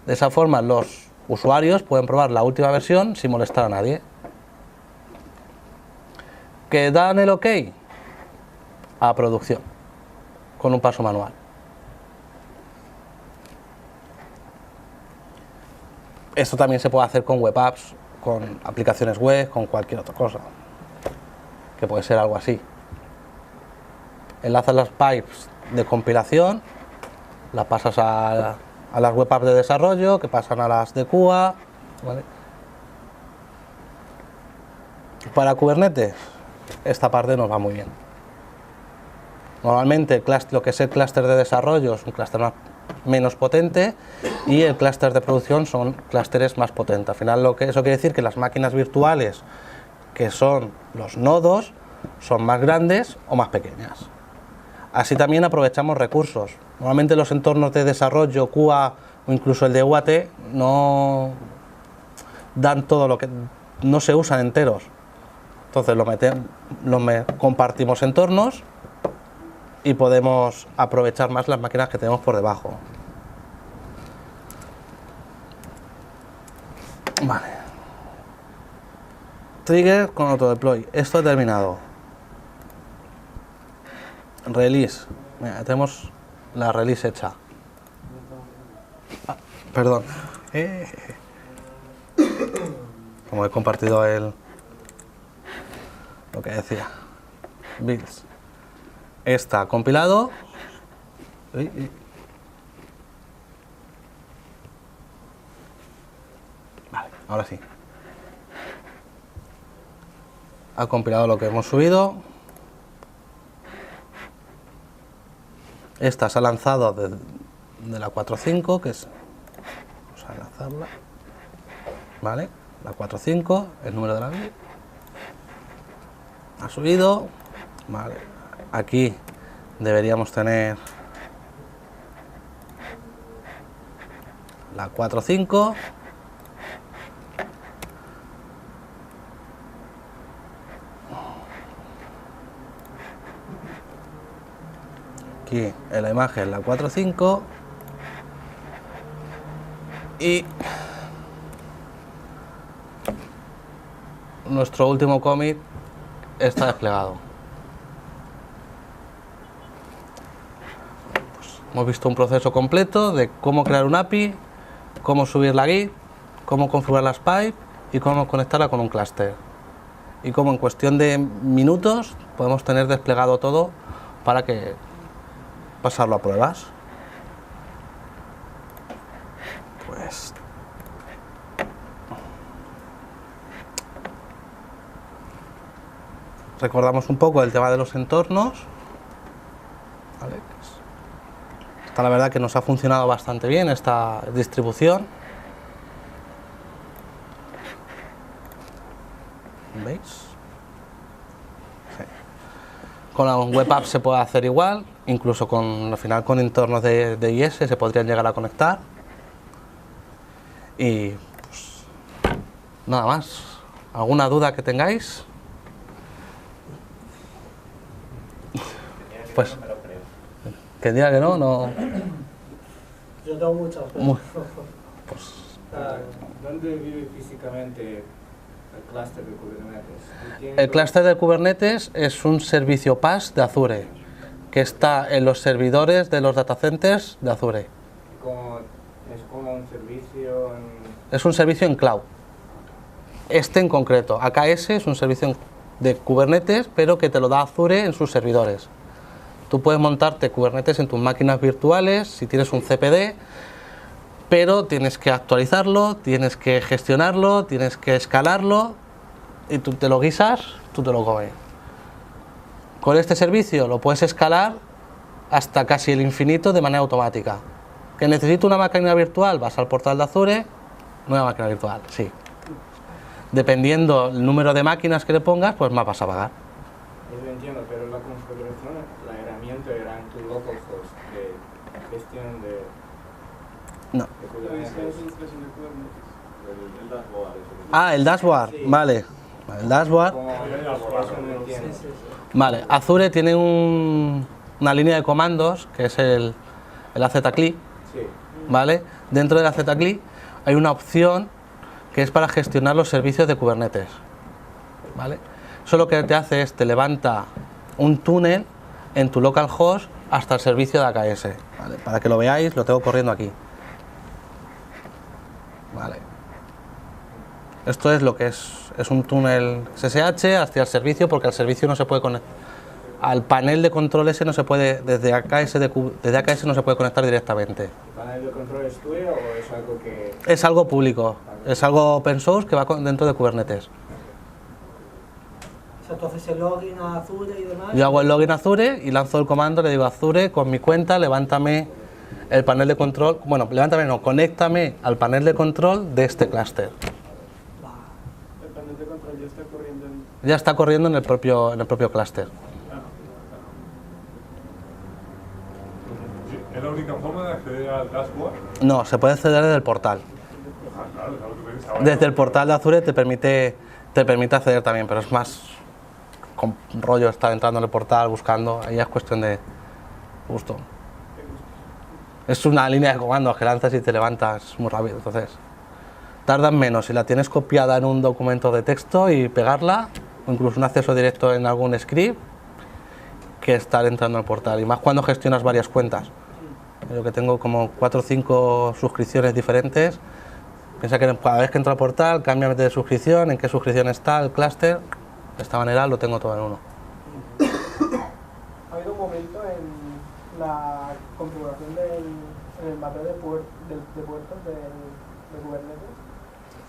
esa forma, los usuarios pueden probar la última versión sin molestar a nadie. ¿Que dan el OK? A producción, con un paso manual. Esto también se puede hacer con web apps, con aplicaciones web, con cualquier otra cosa, que puede ser algo así. Enlazas las pipes de compilación, las pasas a las web apps de desarrollo, que pasan a las de QA, ¿vale? Para Kubernetes, esta parte nos va muy bien. Normalmente lo que es el clúster de desarrollo es un clúster menos potente y el clúster de producción son clústeres más potentes. Al final eso quiere decir que las máquinas virtuales, que son los nodos, son más grandes o más pequeñas. Así también aprovechamos recursos. Normalmente los entornos de desarrollo, QA o incluso el de UAT no dan todo lo que no se usan enteros. Entonces compartimos entornos y podemos aprovechar más las máquinas que tenemos por debajo. Vale. Trigger con autodeploy. Esto ha terminado. Release. Mira, tenemos la release hecha. Ah, perdón. Como he compartido lo que decía. Builds. Está compilado. Vale, ahora sí. Ha compilado lo que hemos subido. Esta se ha lanzado de la 4.5, que es... Vamos a lanzarla. Vale, la 4.5, el número de la build. Ha subido. Vale, aquí deberíamos tener la 4.5. Aquí en la imagen la 4.5 y nuestro último commit está desplegado. Pues hemos visto un proceso completo de cómo crear un API, cómo subir la Git, cómo configurar las pipes y cómo conectarla con un clúster. Y cómo en cuestión de minutos podemos tener desplegado todo para que pasarlo a pruebas. Pues recordamos un poco el tema de los entornos. Vale. Esta, la verdad que nos ha funcionado bastante bien esta distribución. ¿Veis? Sí. Con la web app se puede hacer igual, incluso al final con entornos de IS se podrían llegar a conectar. Y pues, nada más. ¿Alguna duda que tengáis? Pues que diga que no. Yo tengo muchas. Pues, ¿Dónde vive físicamente el clúster de Kubernetes? el clúster de Kubernetes es un servicio PaaS de Azure. que está en los servidores de los data centers de Azure. Es como un servicio Es un servicio en cloud. Este en concreto, AKS, es un servicio de Kubernetes, pero que te lo da Azure en sus servidores. Tú puedes montarte Kubernetes en tus máquinas virtuales, si tienes un CPD, pero tienes que actualizarlo, tienes que gestionarlo, tienes que escalarlo, y tú te lo guisas, tú te lo comes. Con este servicio lo puedes escalar hasta casi el infinito de manera automática. ¿Que necesito una máquina virtual? Vas al portal de Azure, nueva máquina virtual, sí. Dependiendo el número de máquinas que le pongas, pues más vas a pagar. Yo lo entiendo, pero la configuración, la herramienta era en tu localhost de gestión de... No. de Kubernetes. El dashboard, Sí. vale. El dashboard. Como eso no entiendo. Vale, Azure tiene una línea de comandos que es el AZCLI, Sí. ¿vale? Dentro del AZCLI hay una opción que es para gestionar los servicios de Kubernetes, ¿vale? Eso lo que te hace es te levanta un túnel en tu localhost hasta el servicio de AKS, ¿vale? Para que lo veáis, lo tengo corriendo aquí, ¿vale? Esto es lo que es un túnel SSH hacia el servicio, porque al servicio no se puede conectar. Al panel de control ese no se puede, desde AKS no se puede conectar directamente. ¿El panel de control es tuyo o es algo que...? Es algo público, es algo open source que va dentro de Kubernetes. O sea, tú haces el login a Azure y demás. Yo hago el login a Azure y lanzo el comando, le digo a Azure, con mi cuenta, levántame el panel de control, bueno, levántame no, conéctame al panel de control de este clúster. El panel de control ya está corriendo en... Ya está corriendo en el propio clúster. ¿Es la única forma de acceder al dashboard? No, se puede acceder desde el portal. Claro, es algo que pensaba. Desde el portal de Azure te permite acceder también, pero es más con rollo estar entrando en el portal, buscando, ahí es cuestión de gusto. Es una línea de comandos que lanzas y te levantas muy rápido, entonces tardan menos si la tienes copiada en un documento de texto y pegarla, o incluso un acceso directo en algún script, que estar entrando al portal, y más cuando gestionas varias cuentas. Yo que tengo como 4 o 5 suscripciones diferentes. Piensa que cada vez que entro al portal, cámbiame de suscripción, en qué suscripción está el clúster. De esta manera lo tengo todo en uno. Ha habido un momento en la configuración en el mapeo de puertos de Kubernetes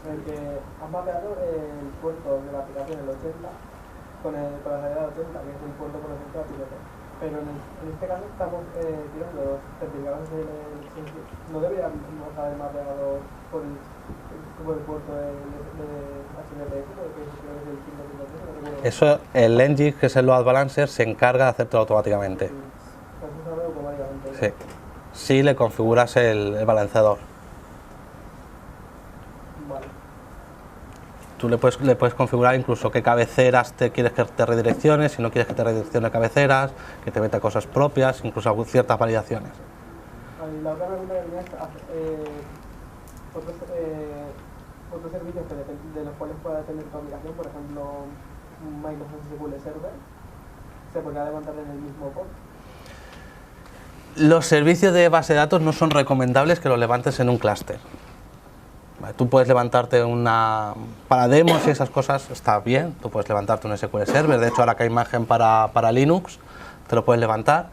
en el que has mapeado el puerto de la aplicación, el 80, con la salida de 80, que es el puerto por ejemplo de piloto. Pero en este caso estamos tirando los certificados no deberíamos haber mapeado por el puerto de HTTP, porque creo que es el 553. Eso, el Nginx, que es el load balancer, se encarga de hacértelo automáticamente. Sí. Si le configuras el balanceador. Vale. Tú le puedes configurar incluso qué cabeceras te quieres que te redireccione, si no quieres que te redireccione cabeceras, que te meta cosas propias, incluso ciertas validaciones. La otra pregunta que tenía es otros servicios de los cuales pueda depender tu aplicación, por ejemplo Microsoft SQL Server, se podría levantar en el mismo pod. Los servicios de base de datos no son recomendables que los levantes en un clúster. Vale, tú puedes levantarte para demos y esas cosas, está bien, tú puedes levantarte un SQL Server, de hecho ahora que hay imagen para Linux, te lo puedes levantar,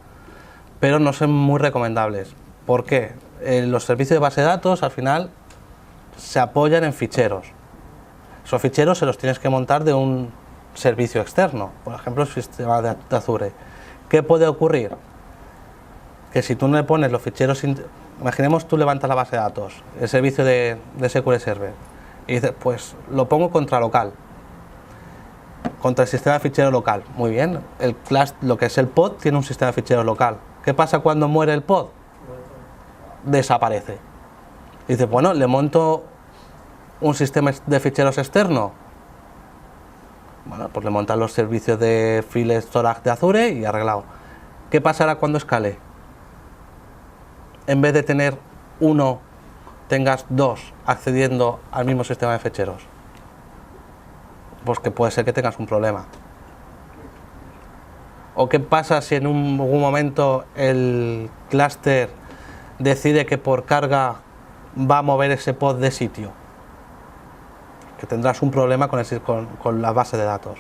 pero no son muy recomendables. ¿Por qué? Los servicios de base de datos al final se apoyan en ficheros. Esos ficheros se los tienes que montar de un servicio externo, por ejemplo el sistema de Azure. ¿Qué puede ocurrir? Que si tú no le pones los ficheros, imaginemos tú levantas la base de datos, el servicio de SQL Server, y dices, pues lo pongo contra local, contra el sistema de ficheros local. Muy bien, lo que es el pod tiene un sistema de ficheros local. ¿Qué pasa cuando muere el pod? Desaparece. Dices, bueno, le monto un sistema de ficheros externo. Bueno, pues le montan los servicios de file storage de Azure y arreglado. ¿Qué pasará cuando escale? En vez de tener uno, tengas dos accediendo al mismo sistema de ficheros. Pues que puede ser que tengas un problema. ¿O qué pasa si en algún momento el clúster decide que por carga va a mover ese pod de sitio? Que tendrás un problema con la base de datos.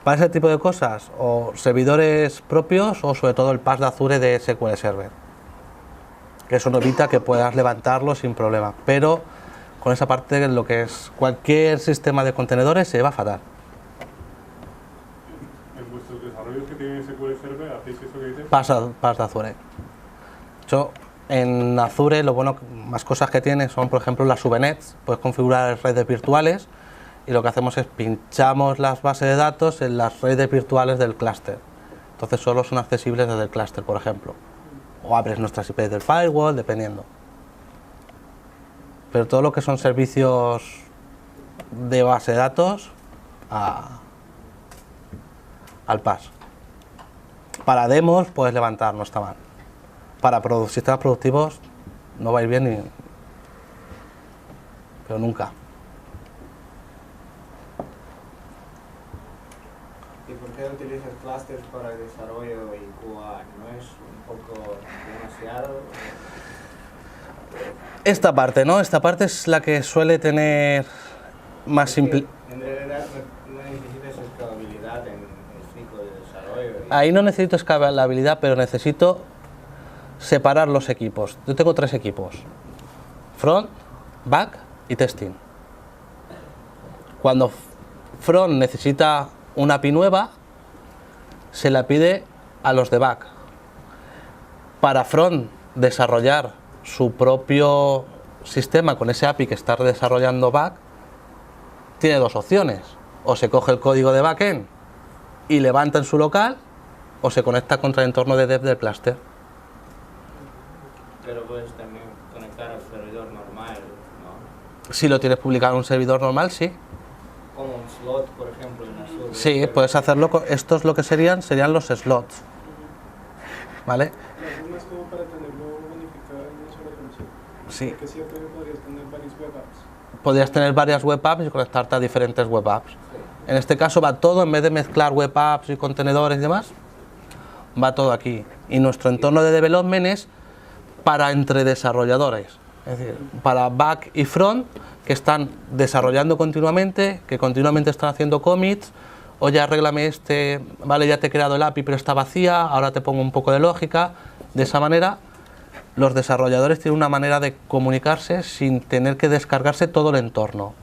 Para ese tipo de cosas, o servidores propios o sobre todo el pass de Azure de SQL Server. Que eso no evita que puedas levantarlo sin problema, pero con esa parte lo que es cualquier sistema de contenedores se va fatal. En vuestros desarrollos que tienen SQL Server, ¿hacéis eso que dices? Pass de Azure. De hecho, en Azure lo bueno, más cosas que tiene son, por ejemplo, las subnets. Puedes configurar redes virtuales y lo que hacemos es pinchamos las bases de datos en las redes virtuales del clúster. Entonces solo son accesibles desde el clúster, por ejemplo. O abres nuestras IPs del firewall, dependiendo. Pero todo lo que son servicios de base de datos al pass. Para demos puedes levantar, no está mal. Para sistemas productivos no va a ir bien pero nunca. ¿Y por qué utilizas clusters para el desarrollo y QA? ¿No es un poco demasiado? Esta parte, ¿no? Esta parte es la que suele tener más simple. En realidad no necesitas escalabilidad en el ciclo de desarrollo. Ahí no necesito escalabilidad, pero necesito separar los equipos. Yo tengo 3 equipos: front, back y testing. Cuando front necesita una API nueva, se la pide a los de back. Para front desarrollar su propio sistema con ese API que está desarrollando back, tiene 2 opciones: o se coge el código de backend y levanta en su local, o se conecta contra el entorno de dev del clúster. Pero puedes también conectar al servidor normal, ¿no? Si lo tienes publicado en un servidor normal, sí. Como un slot, por ejemplo, en Azure. Sí, puedes hacerlo. Estos lo que serían los slots. ¿Vale? Es más como para tenerlo unificado en una sola conexión. Sí. Porque es cierto que podrías tener varias web apps. Podrías tener varias web apps y conectarte a diferentes web apps. En este caso va todo, en vez de mezclar web apps y contenedores y demás, va todo aquí. Y nuestro entorno de development es para entre desarrolladores. Es decir, para back y front, que están desarrollando continuamente, que continuamente están haciendo commits. Oye, arréglame vale, ya te he creado el API pero está vacía, ahora te pongo un poco de lógica. De esa manera, los desarrolladores tienen una manera de comunicarse sin tener que descargarse todo el entorno.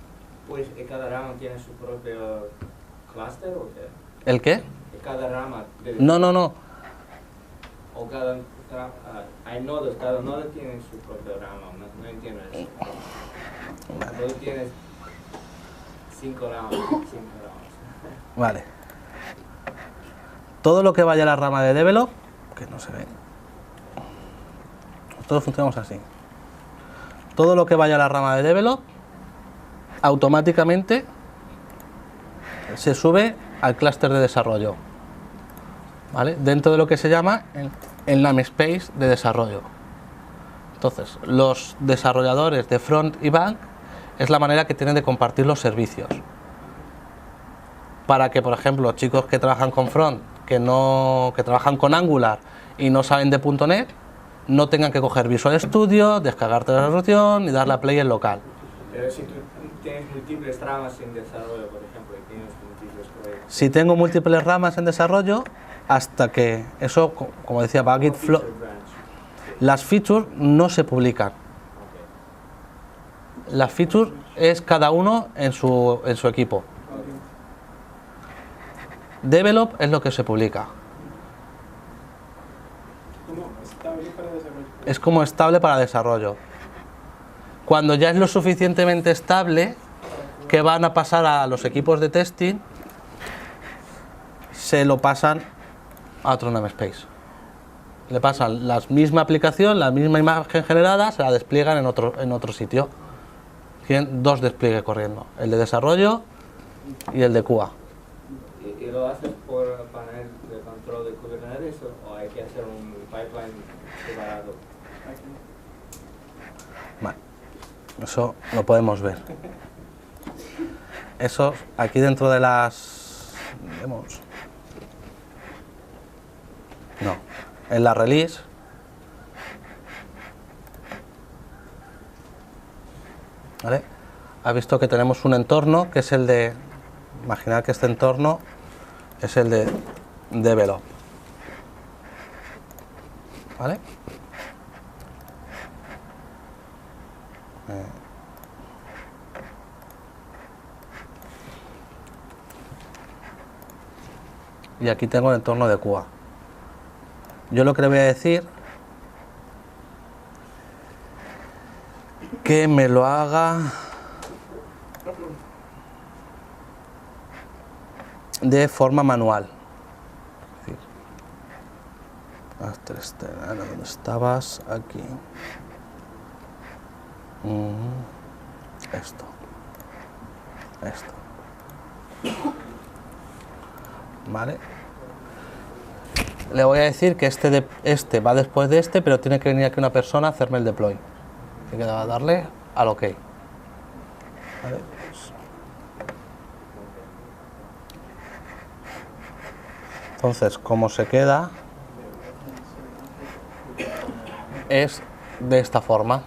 Pues cada rama tiene su propio clúster o qué? ¿El qué? Cada rama. No. O cada hay nodos, cada nodo tiene su propio rama, no entiendo eso. Tú tienes 5 ramas. Vale. Todo lo que vaya a la rama de develop, que no se ve. Todos funcionamos así. Todo lo que vaya a la rama de develop, automáticamente se sube al clúster de desarrollo. ¿Vale? Dentro de lo que se llama el namespace de desarrollo. Entonces, los desarrolladores de front y back es la manera que tienen de compartir los servicios. Para que, por ejemplo, chicos que trabajan con front, que trabajan con Angular y no saben de .NET, no tengan que coger Visual Studio, descargarte la resolución y darle a play en local. Pero si tú tienes múltiples ramas en desarrollo, por ejemplo, y tienes múltiples proyectos. Si tengo múltiples ramas en desarrollo, hasta que eso, como decía Bagit Flow, las features no se publican. Las features es cada uno en su equipo. Develop es lo que se publica. Como estable para desarrollo. Es como estable para desarrollo. Cuando ya es lo suficientemente estable que van a pasar a los equipos de testing, se lo pasan a otro namespace. Le pasan la misma aplicación, la misma imagen generada, se la despliegan en otro sitio. Tienen 2 despliegues corriendo, el de desarrollo y el de QA. ¿Y lo haces por panel de control de Kubernetes o hay que hacer un pipeline separado? Vale. Eso lo podemos ver. Eso aquí dentro de las... Vemos. No. En la release, ¿vale? Ha visto que tenemos un entorno que es el de, imaginad que este entorno es el de develop, ¿vale? Y aquí tengo el entorno de QA. Yo lo que le voy a decir que me lo haga de forma manual. ¿Dónde estabas? Aquí. Esto. Vale. Le voy a decir que este va después de este, pero tiene que venir aquí una persona a hacerme el deploy. Hay que darle al OK. Vale. Entonces, como se queda, es de esta forma,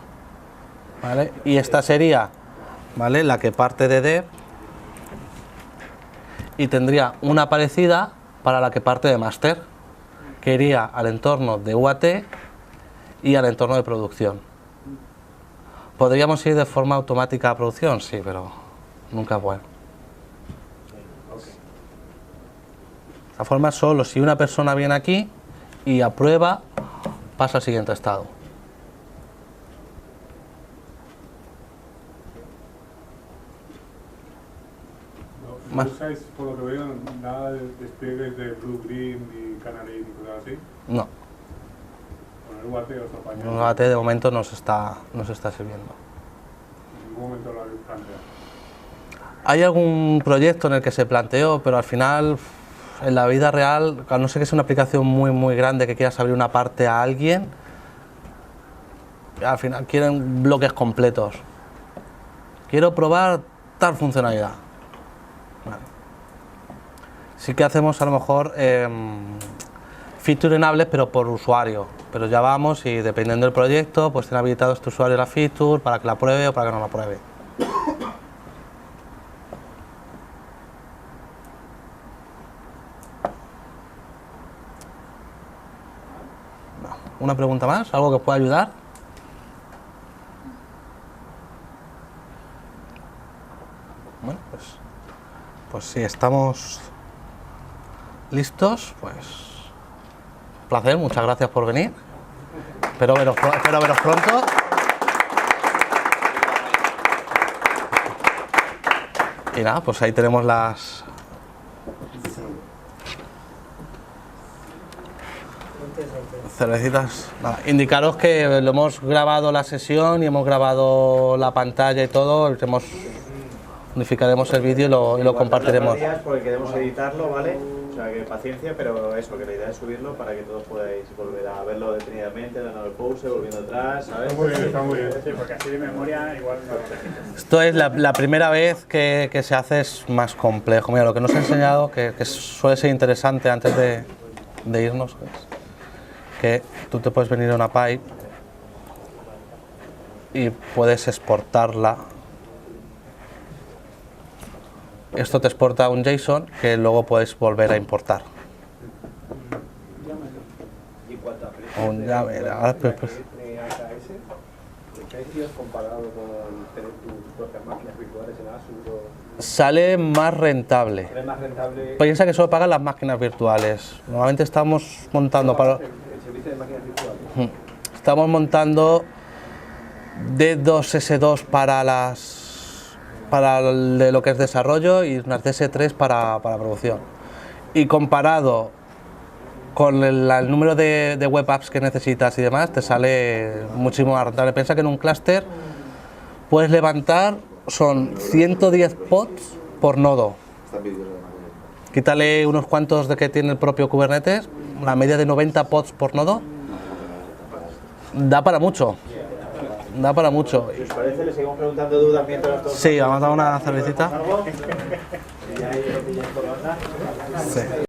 ¿vale? Y esta sería, ¿vale?, la que parte de dev, y tendría una parecida para la que parte de master, que iría al entorno de UAT y al entorno de producción. ¿Podríamos ir de forma automática a producción? Sí, pero nunca es bueno. De esta forma, solo si una persona viene aquí y aprueba, pasa al siguiente estado. No usáis, por lo que veo, nada de despliegues de Blue Green ni Canary ni cosas así. No. Con el UAT os apañáis. El UAT de momento nos está sirviendo. En ningún momento lo habéis planteado. Hay algún proyecto en el que se planteó, pero al final, en la vida real, a no ser que sea una aplicación muy grande que quieras abrir una parte a alguien, al final quieren bloques completos. Quiero probar tal funcionalidad. Vale. Sí que hacemos a lo mejor feature enables, pero por usuario. Pero ya vamos y dependiendo del proyecto, pues tiene habilitado este usuario la feature para que la pruebe o para que no la pruebe. ¿Una pregunta más? ¿Algo que pueda ayudar? Bueno, pues si estamos listos, pues un placer, muchas gracias por venir. Espero veros pronto. Y nada, pues ahí tenemos las cervecitas. Nada, indicaros que lo hemos grabado la sesión y hemos grabado la pantalla y todo. Unificaremos el vídeo y lo compartiremos. Porque queremos editarlo, ¿vale? O sea, que paciencia, pero eso, que la idea es subirlo para que todos podáis volver a verlo detenidamente, dando el pause, volviendo atrás, ¿sabes? Está muy bien. Sí, porque así de memoria igual no lo sé. Esto es la primera vez que se hace, es más complejo. Mira, lo que nos he enseñado, que suele ser interesante antes de irnos, es que tú te puedes venir a una pipe y puedes exportarla. Esto te exporta un JSON que luego puedes volver a importar. ¿Y cuánto Un Yaml. Ahora, pues, precios comparado con tener tus propias máquinas virtuales en Azure? sale más rentable. ¿Es más rentable Piensa que solo pagan las máquinas virtuales. Normalmente estamos montando para... el servicio de máquinas virtuales? Estamos montando D2S2 para de lo que es desarrollo y unas DS3 para producción. Y comparado con el número de web apps que necesitas y demás, te sale muchísimo más rentable. Piensa que en un clúster puedes levantar, son 110 pods por nodo. Quítale unos cuantos de que tiene el propio Kubernetes, la media de 90 pods por nodo, da para mucho. Da para mucho. Si os parece, le seguimos preguntando dudas mientras todos... Sí, vamos a dar una cervecita. ¿Algo? Y ahí lo pilláis por la onda. Sí.